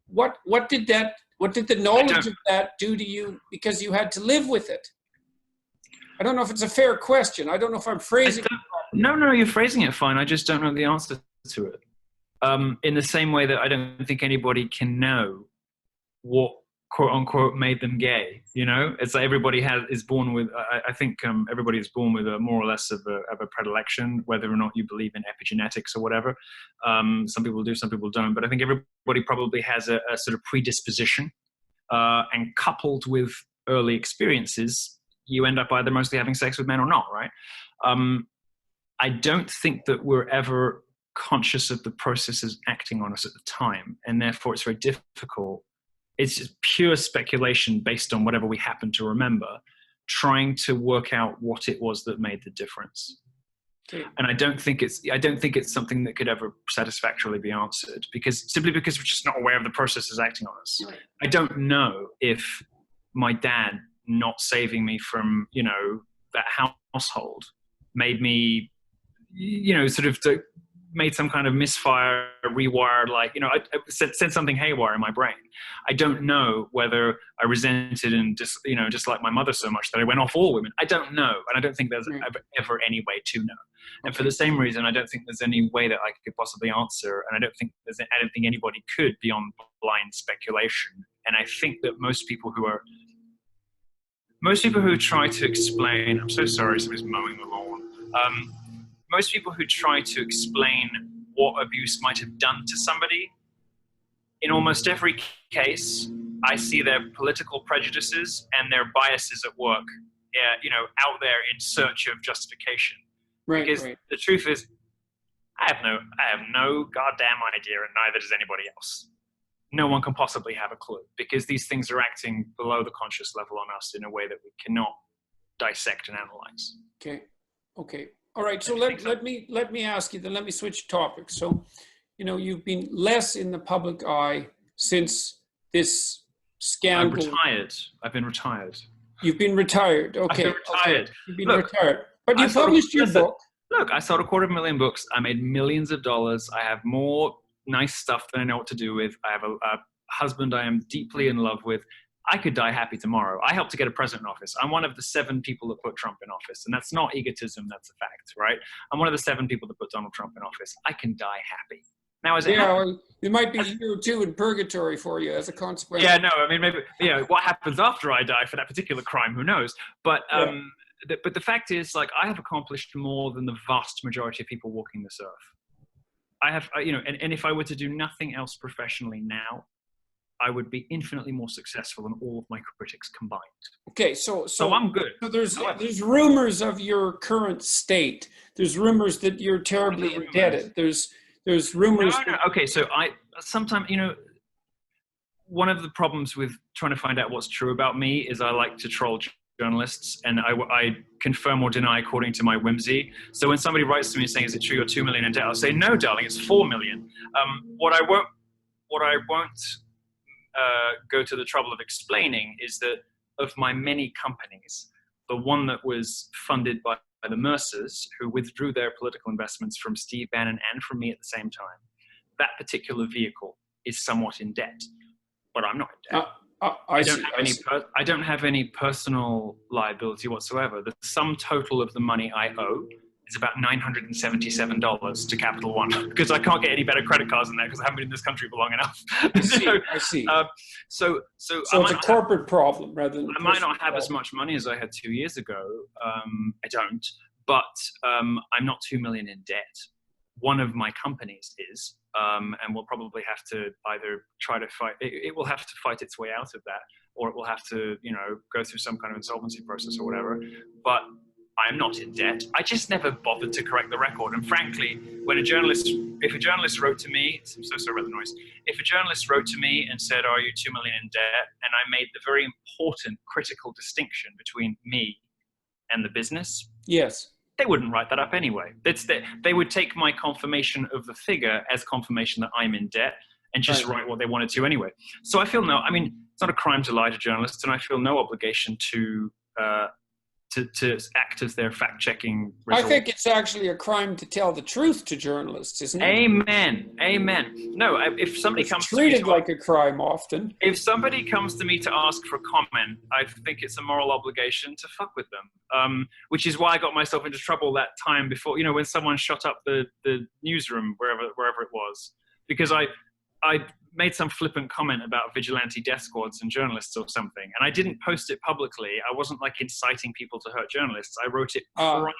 What did the knowledge of that do to you, because you had to live with it? I don't know if it's a fair question. I don't know if I'm phrasing it properly. No, you're phrasing it fine. I just don't know the answer to it. In the same way that I don't think anybody can know what, quote unquote, made them gay. It's like everybody is born with, I think everybody is born with a more or less of a predilection, whether or not you believe in epigenetics or whatever. Some people do, some people don't, but I think everybody probably has a sort of predisposition, and coupled with early experiences, you end up either mostly having sex with men or not, right? I don't think that we're ever conscious of the processes acting on us at the time, and therefore it's very difficult. It's just pure speculation based on whatever we happen to remember, trying to work out what it was that made the difference. Okay. And I don't think it's something that could ever satisfactorily be answered, simply because we're just not aware of the processes acting on us. Right. I don't know if my dad not saving me from, that household made me, made some kind of misfire, rewired, I sent something haywire in my brain. I don't know whether I resented and just like my mother so much that I went off all women. I don't know, and I don't think there's ever any way to know. And for the same reason, I don't think there's any way that I could possibly answer, and I don't think anybody could beyond blind speculation. And I think that most people who try to explain, I'm so sorry, somebody's mowing the lawn. Most people who try to explain what abuse might have done to somebody, in almost every case, I see their political prejudices and their biases at work, out there in search of justification. Right. Because the truth is, I have no goddamn idea, and neither does anybody else. No one can possibly have a clue, because these things are acting below the conscious level on us in a way that we cannot dissect and analyze. Okay. All right, so let me ask you, then let me switch topics. So, you've been less in the public eye since this scandal. I've been retired. You've been retired. Okay. I've been retired. Okay. You've been retired. But you published your book. Look, I sold 250,000 books. I made millions of dollars. I have more nice stuff than I know what to do with. I have a husband I am deeply in love with. I could die happy tomorrow. I helped to get a president in office. I'm one of the 7 people that put Trump in office. And that's not egotism, that's a fact, right? I'm one of the 7 people that put Donald Trump in office. I can die happy. Now, as it happens, well, it might be a year or 2 in purgatory for you as a consequence. Yeah, no, I mean, maybe, what happens after I die for that particular crime, who knows? But, but the fact is, like, I have accomplished more than the vast majority of people walking this earth. I have, and if I were to do nothing else professionally now, I would be infinitely more successful than all of my critics combined. Okay, so I'm good. So there's rumors of your current state. There's rumors that you're terribly indebted. There's rumors. No. Okay, so sometimes, one of the problems with trying to find out what's true about me is I like to troll journalists, and I confirm or deny according to my whimsy. So when somebody writes to me saying, "Is it true you're 2 million in debt?" I'll say, "No, darling, it's 4 million." What I won't go to the trouble of explaining is that of my many companies, the one that was funded by the Mercers, who withdrew their political investments from Steve Bannon and from me at the same time, that particular vehicle is somewhat in debt, but I'm not in debt. I don't have any personal liability whatsoever. The sum total of the money I owe is about $977 to Capital One, because I can't get any better credit cards than that because I haven't been in this country for long enough. I see. So it's a corporate problem rather than. I might not have as much money as I had 2 years ago. I don't, but I'm not 2 million in debt. One of my companies is, and we'll probably have to either try to fight. It will have to fight its way out of that, or it will have to, go through some kind of insolvency process or whatever. But I'm not in debt. I just never bothered to correct the record. And frankly, if a journalist wrote to me, I'm so sorry about the noise. If a journalist wrote to me and said, "Are you 2 million in debt?" and I made the very important, critical distinction between me and the business, yes, they wouldn't write that up anyway. They would take my confirmation of the figure as confirmation that I'm in debt and just write what they wanted to anyway. So I feel it's not a crime to lie to journalists, and I feel no obligation to act as their fact-checking resort. I think it's actually a crime to tell the truth to journalists, isn't it? Amen. No, if somebody comes treated like a crime often. If somebody comes to me to ask for comment, I think it's a moral obligation to fuck with them. Which is why I got myself into trouble that time before, when someone shot up the newsroom wherever it was, because I made some flippant comment about vigilante death squads and journalists or something, and I didn't post it publicly. I wasn't like inciting people to hurt journalists. I wrote it privately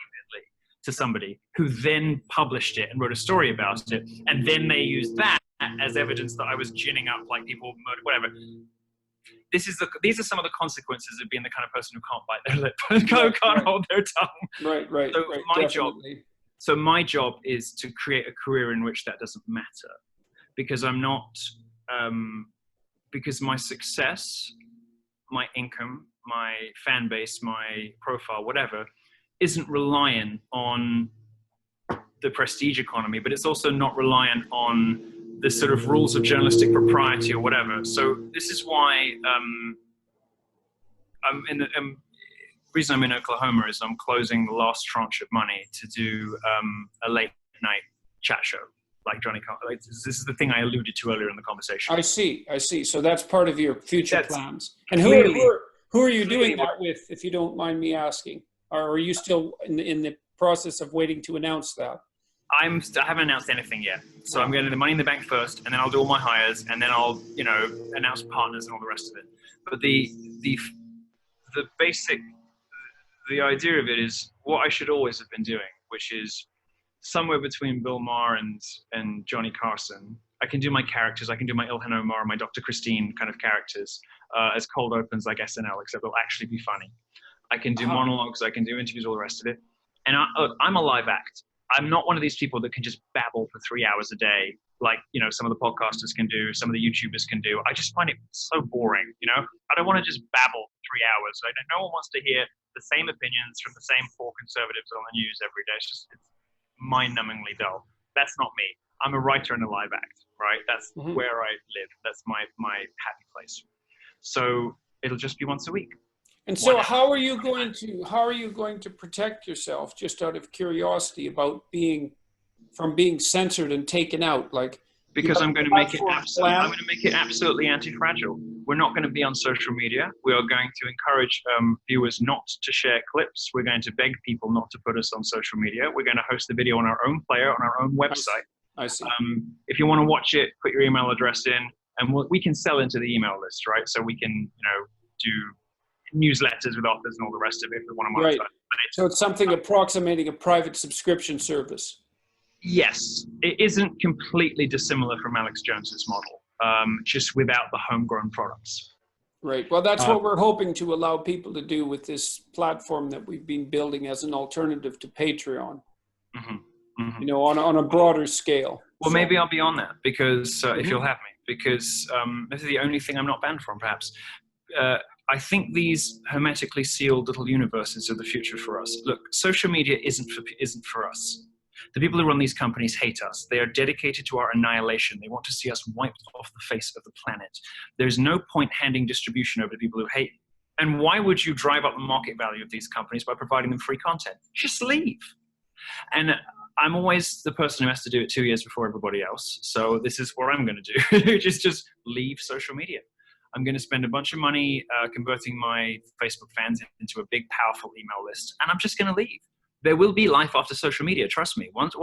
to somebody who then published it and wrote a story about it, and then they used that as evidence that I was ginning up like people murdered, whatever. These are some of the consequences of being the kind of person who can't bite their lip, can't hold their tongue. Right. So my job is to create a career in which that doesn't matter. Because I'm not, because my success, my income, my fan base, my profile, whatever, isn't reliant on the prestige economy, but it's also not reliant on the sort of rules of journalistic propriety or whatever. So this is why the reason I'm in Oklahoma is I'm closing the last tranche of money to do a late night chat show. Like Johnny Carson. This is the thing I alluded to earlier in the conversation. I see. So that's part of your future plans. And who are you doing that with, if you don't mind me asking? Or are you still in the process of waiting to announce that? I haven't announced anything yet. So I'm getting the money in the bank first, and then I'll do all my hires, and then I'll announce partners and all the rest of it. But the idea of it is what I should always have been doing, which is somewhere between Bill Maher and Johnny Carson. I can do my characters. I can do my Ilhan Omar, my Dr. Christine kind of characters as cold opens like SNL, except they'll actually be funny. I can do monologues. I can do interviews, all the rest of it. And I'm a live act. I'm not one of these people that can just babble for 3 hours a day, like some of the podcasters can do, some of the YouTubers can do. I just find it so boring. I don't want to just babble for 3 hours. No one wants to hear the same opinions from the same 4 conservatives on the news every day. It's mind-numbingly dull. That's not me. I'm a writer in a live act, right? That's where I live. That's my happy place. So it'll just be once a week. And so how are you going to protect yourself, just out of curiosity, about being censored and taken out? Like, because I'm going to make it plan? I'm going to make it absolutely anti-fragile. We're not going to be on social media. We are going to encourage viewers not to share clips. We're going to beg people not to put us on social media. We're going to host the video on our own player, on our own website. I see. If you want to watch it, put your email address in, and we can sell into the email list, right? So we can, do newsletters with offers and all the rest of it if we want to monetize. Right. So it's something approximating a private subscription service. Yes, it isn't completely dissimilar from Alex Jones's model, just without the homegrown products. Right. Well, that's what we're hoping to allow people to do with this platform that we've been building as an alternative to Patreon. On a broader scale. Well, maybe I'll be on that because if you'll have me, because this is the only thing I'm not banned from, perhaps. I think these hermetically sealed little universes are the future for us. Look, social media isn't for us. The people who run these companies hate us. They are dedicated to our annihilation. They want to see us wiped off the face of the planet. There's no point handing distribution over to people who hate. And why would you drive up the market value of these companies by providing them free content? Just leave. And I'm always the person who has to do it 2 years before everybody else. So this is what I'm going to do. just leave social media. I'm going to spend a bunch of money converting my Facebook fans into a big, powerful email list. And I'm just going to leave. There will be life after social media. Trust me. Once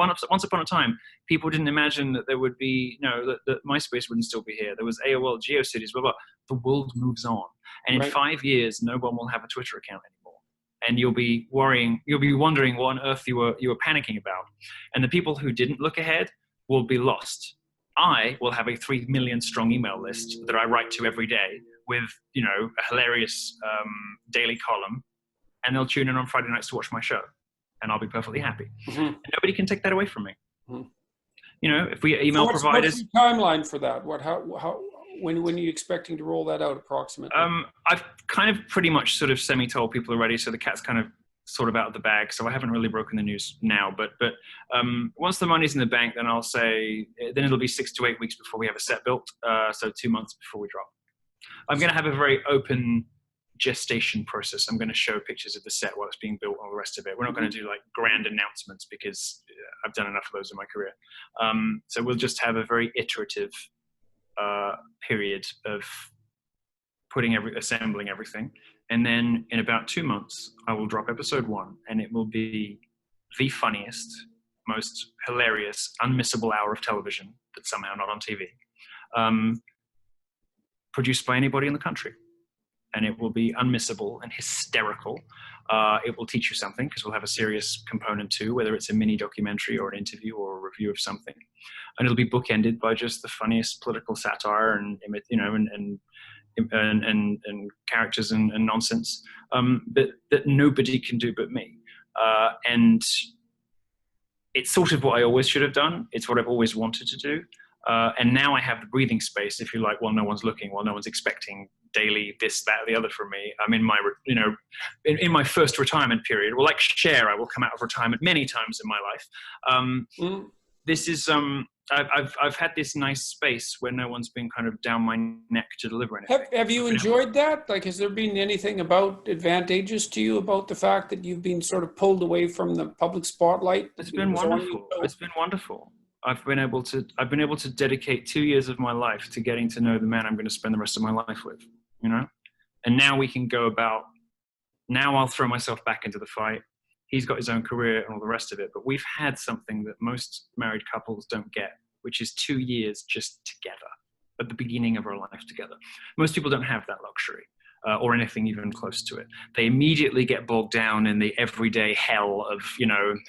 upon a time, people didn't imagine that there would be, that MySpace wouldn't still be here. There was AOL, GeoCities, blah, blah. The world moves on. And in 5 years, no one will have a Twitter account anymore. And you'll be wondering what on earth you were panicking about. And the people who didn't look ahead will be lost. I will have a 3 million strong email list that I write to every day with, a hilarious daily column, and they'll tune in on Friday nights to watch my show, and I'll be perfectly happy. And nobody can take that away from me. If we email providers. What's the timeline for that? When are you expecting to roll that out approximately? I've kind of pretty much sort of semi-told people already, so the cat's kind of sort of out of the bag, so I haven't really broken the news now, but once the money's in the bank, then I'll say, then it'll be 6 to 8 weeks before we have a set built, so 2 months before we drop. I'm going to have a very open gestation process. I'm going to show pictures of the set while it's being built and all the rest of it. We're not going to do like grand announcements because I've done enough of those in my career. So we'll just have a very iterative period of assembling everything. And then in about 2 months, I will drop episode 1, and it will be the funniest, most hilarious, unmissable hour of television that's somehow not on TV, produced by anybody in the country. And it will be unmissable and hysterical. It will teach you something because we'll have a serious component too, whether it's a mini documentary or an interview or a review of something. And it'll be bookended by just the funniest political satire and characters and nonsense that nobody can do but me. And it's sort of what I always should have done. It's what I've always wanted to do. And now I have the breathing space, if you like, while no one's looking, while no one's expecting daily this, that, or the other from me. I'm in my, in my first retirement period. Well, like Cher, I will come out of retirement many times in my life. This is, I've had this nice space where no one's been kind of down my neck to deliver anything. Have you enjoyed that? Like, has there been anything advantageous to you about the fact that you've been sort of pulled away from the public spotlight? It's been wonderful. It's been wonderful. I've been able to dedicate 2 years of my life to getting to know the man I'm going to spend the rest of my life with, and now we can go about, now I'll throw myself back into the fight. He's got his own career and all the rest of it, but we've had something that most married couples don't get, which is 2 years just together at the beginning of our life together. Most people don't have that luxury. Or anything even close to it. They immediately get bogged down in the everyday hell of,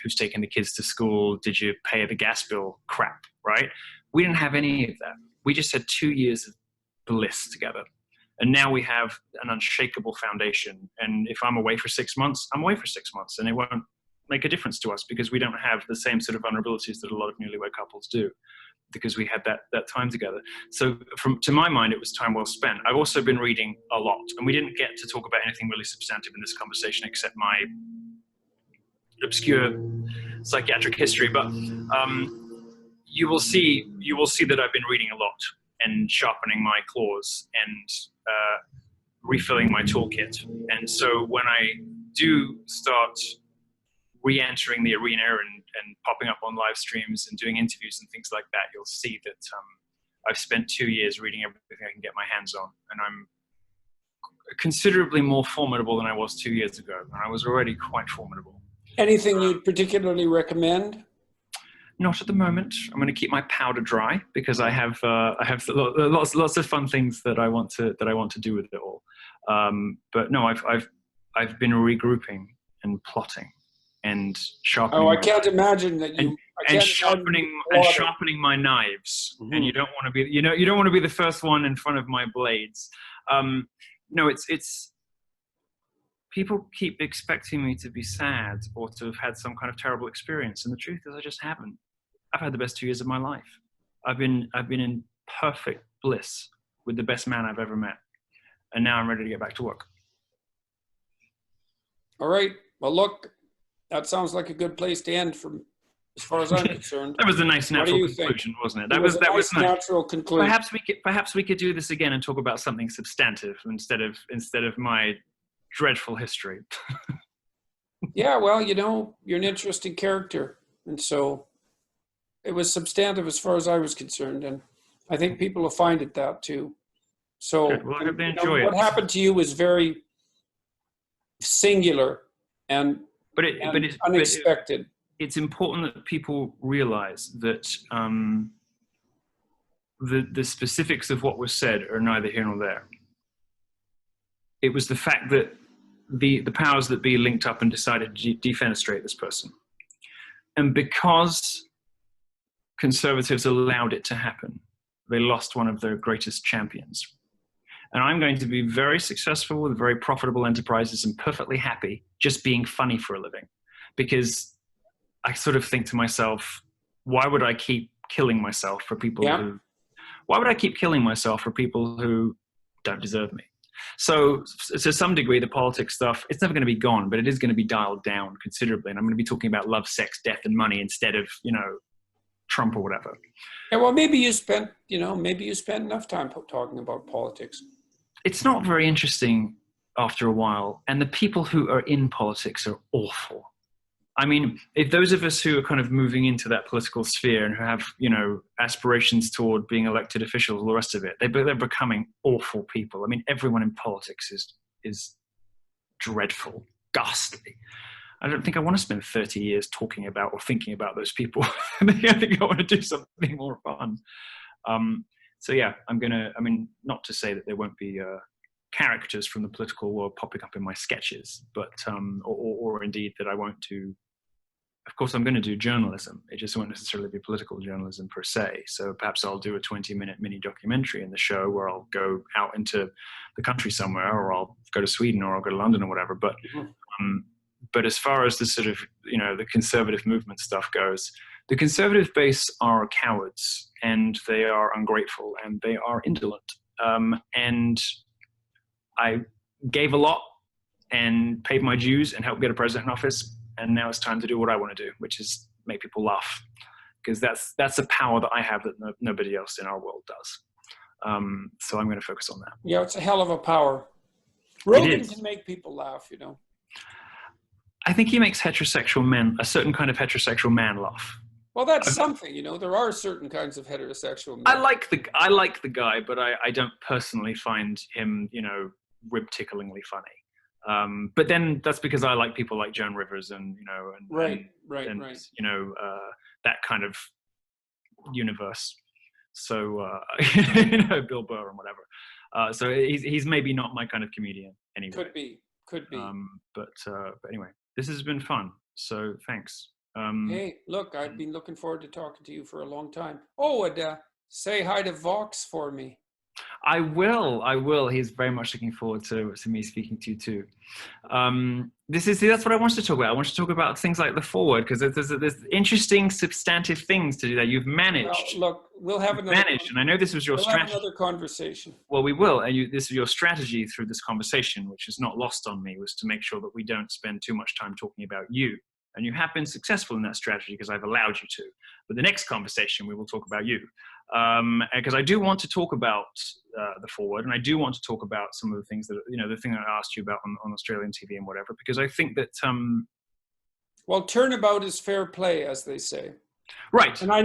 who's taking the kids to school, did you pay the gas bill crap, right? We didn't have any of that. We just had 2 years of bliss together. And now we have an unshakable foundation. And if I'm away for 6 months, I'm away for 6 months. And it won't make a difference to us because we don't have the same sort of vulnerabilities that a lot of newlywed couples do, because we had that time together. So to my mind, it was time well spent. I've also been reading a lot, and we didn't get to talk about anything really substantive in this conversation except my obscure psychiatric history, but you will see that I've been reading a lot and sharpening my claws and refilling my toolkit. And so when I do start re-entering the arena and popping up on live streams and doing interviews and things like that, you'll see that I've spent 2 years reading everything I can get my hands on, and I'm considerably more formidable than I was 2 years ago, and I was already quite formidable. Anything you'd particularly recommend? Not at the moment. I'm going to keep my powder dry because I have lots of fun things that I want to do with it all. But no, I've been regrouping and plotting and sharpening. Oh, I can't imagine that you. And sharpening my knives. Mm-hmm. And you don't want to be the first one in front of my blades. No, it's people keep expecting me to be sad or to have had some kind of terrible experience, and the truth is I just haven't. I've had the best 2 years of my life. I've been in perfect bliss with the best man I've ever met, and now I'm ready to get back to work. All right. Well, look, that sounds like a good place to end, from as far as I'm concerned. That was a nice natural conclusion, wasn't it? That was nice. Natural conclusion. Perhaps we could do this again and talk about something substantive instead of my dreadful history. Yeah, well, you're an interesting character, and so it was substantive as far as I was concerned, and I think people will find it that too. So, good. Well, I hope they enjoy it. What happened to you was very singular and unexpected. It's important that people realize that the specifics of what was said are neither here nor there. It was the fact that the powers that be linked up and decided to defenestrate this person. And because conservatives allowed it to happen, they lost one of their greatest champions. And I'm going to be very successful with very profitable enterprises and perfectly happy just being funny for a living. Because I sort of think to myself, why would I keep killing myself for people who don't deserve me? So to some degree, the politics stuff, it's never going to be gone, but it is going to be dialed down considerably. And I'm going to be talking about love, sex, death, and money instead of, Trump or whatever. Yeah, well, maybe you spent enough time talking about politics. It's not very interesting after a while. And the people who are in politics are awful. I mean, if those of us who are kind of moving into that political sphere and who have, aspirations toward being elected officials, all the rest of it, they're becoming awful people. I mean, everyone in politics is dreadful, ghastly. I don't think I want to spend 30 years talking about or thinking about those people. I think I want to do something more fun. So yeah, not to say that there won't be characters from the political world popping up in my sketches, but or indeed that I won't do. Of course, I'm going to do journalism. It just won't necessarily be political journalism per se. So perhaps I'll do a 20-minute mini documentary in the show where I'll go out into the country somewhere, or I'll go to Sweden, or I'll go to London or whatever. But as far as the sort of, the conservative movement stuff goes, the conservative base are cowards, and they are ungrateful, and they are indolent. And I gave a lot and paid my dues and helped get a president in office. And now it's time to do what I want to do, which is make people laugh, because that's a power that I have that nobody else in our world does. So I'm going to focus on that. Yeah, it's a hell of a power. Rogan can make people laugh, I think he makes heterosexual men, a certain kind of heterosexual man, laugh. Well, that's something, there are certain kinds of heterosexual men. I like the guy, but I don't personally find him, rib ticklingly funny. But then that's because I like people like Joan Rivers and right. That kind of universe. So Bill Burr and whatever. So he's maybe not my kind of comedian anyway. Could be. But anyway, this has been fun. So thanks. Hey, look, I've been looking forward to talking to you for a long time. Oh, and say hi to Vox for me. I will. He's very much looking forward to me speaking to you too. That's what I wanted to talk about. I want to talk about things like the forward, because there's interesting substantive things to do that you've managed. Well, look, we'll have another. And I know this was your strategy. Have another conversation. Well, we will. And this is your strategy through this conversation, which is not lost on me, was to make sure that we don't spend too much time talking about you. And you have been successful in that strategy because I've allowed you to. But the next conversation, we will talk about you. Because I do want to talk about the forward, and I do want to talk about some of the things that, the thing that I asked you about on Australian TV and whatever, because I think that Well, turnabout is fair play, as they say. Right. And I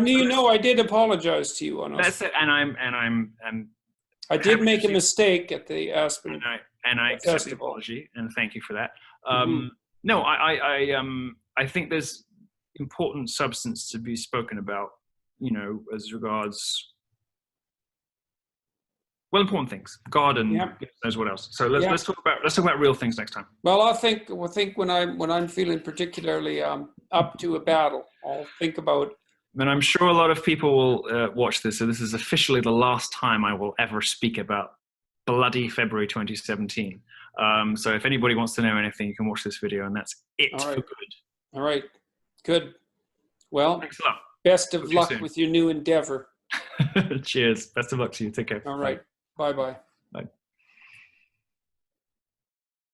did apologize to you on us. That's it. And I did make a mistake at the Aspen and I accept the Festival. apology, and thank you for that. Mhm. No, I think there's important substance to be spoken about, as regards, well, important things, God and goodness knows what else. So let's talk about real things next time. Well, I think when I'm feeling particularly up to a battle, I'll think about. And I'm sure a lot of people will watch this. So this is officially the last time I will ever speak about bloody February 2017. So if anybody wants to know anything, you can watch this video, and that's it for good. All right, good. Well, thanks a lot. Best of luck with your new endeavor. Cheers. Best of luck to you. Take care. All right. Bye-bye.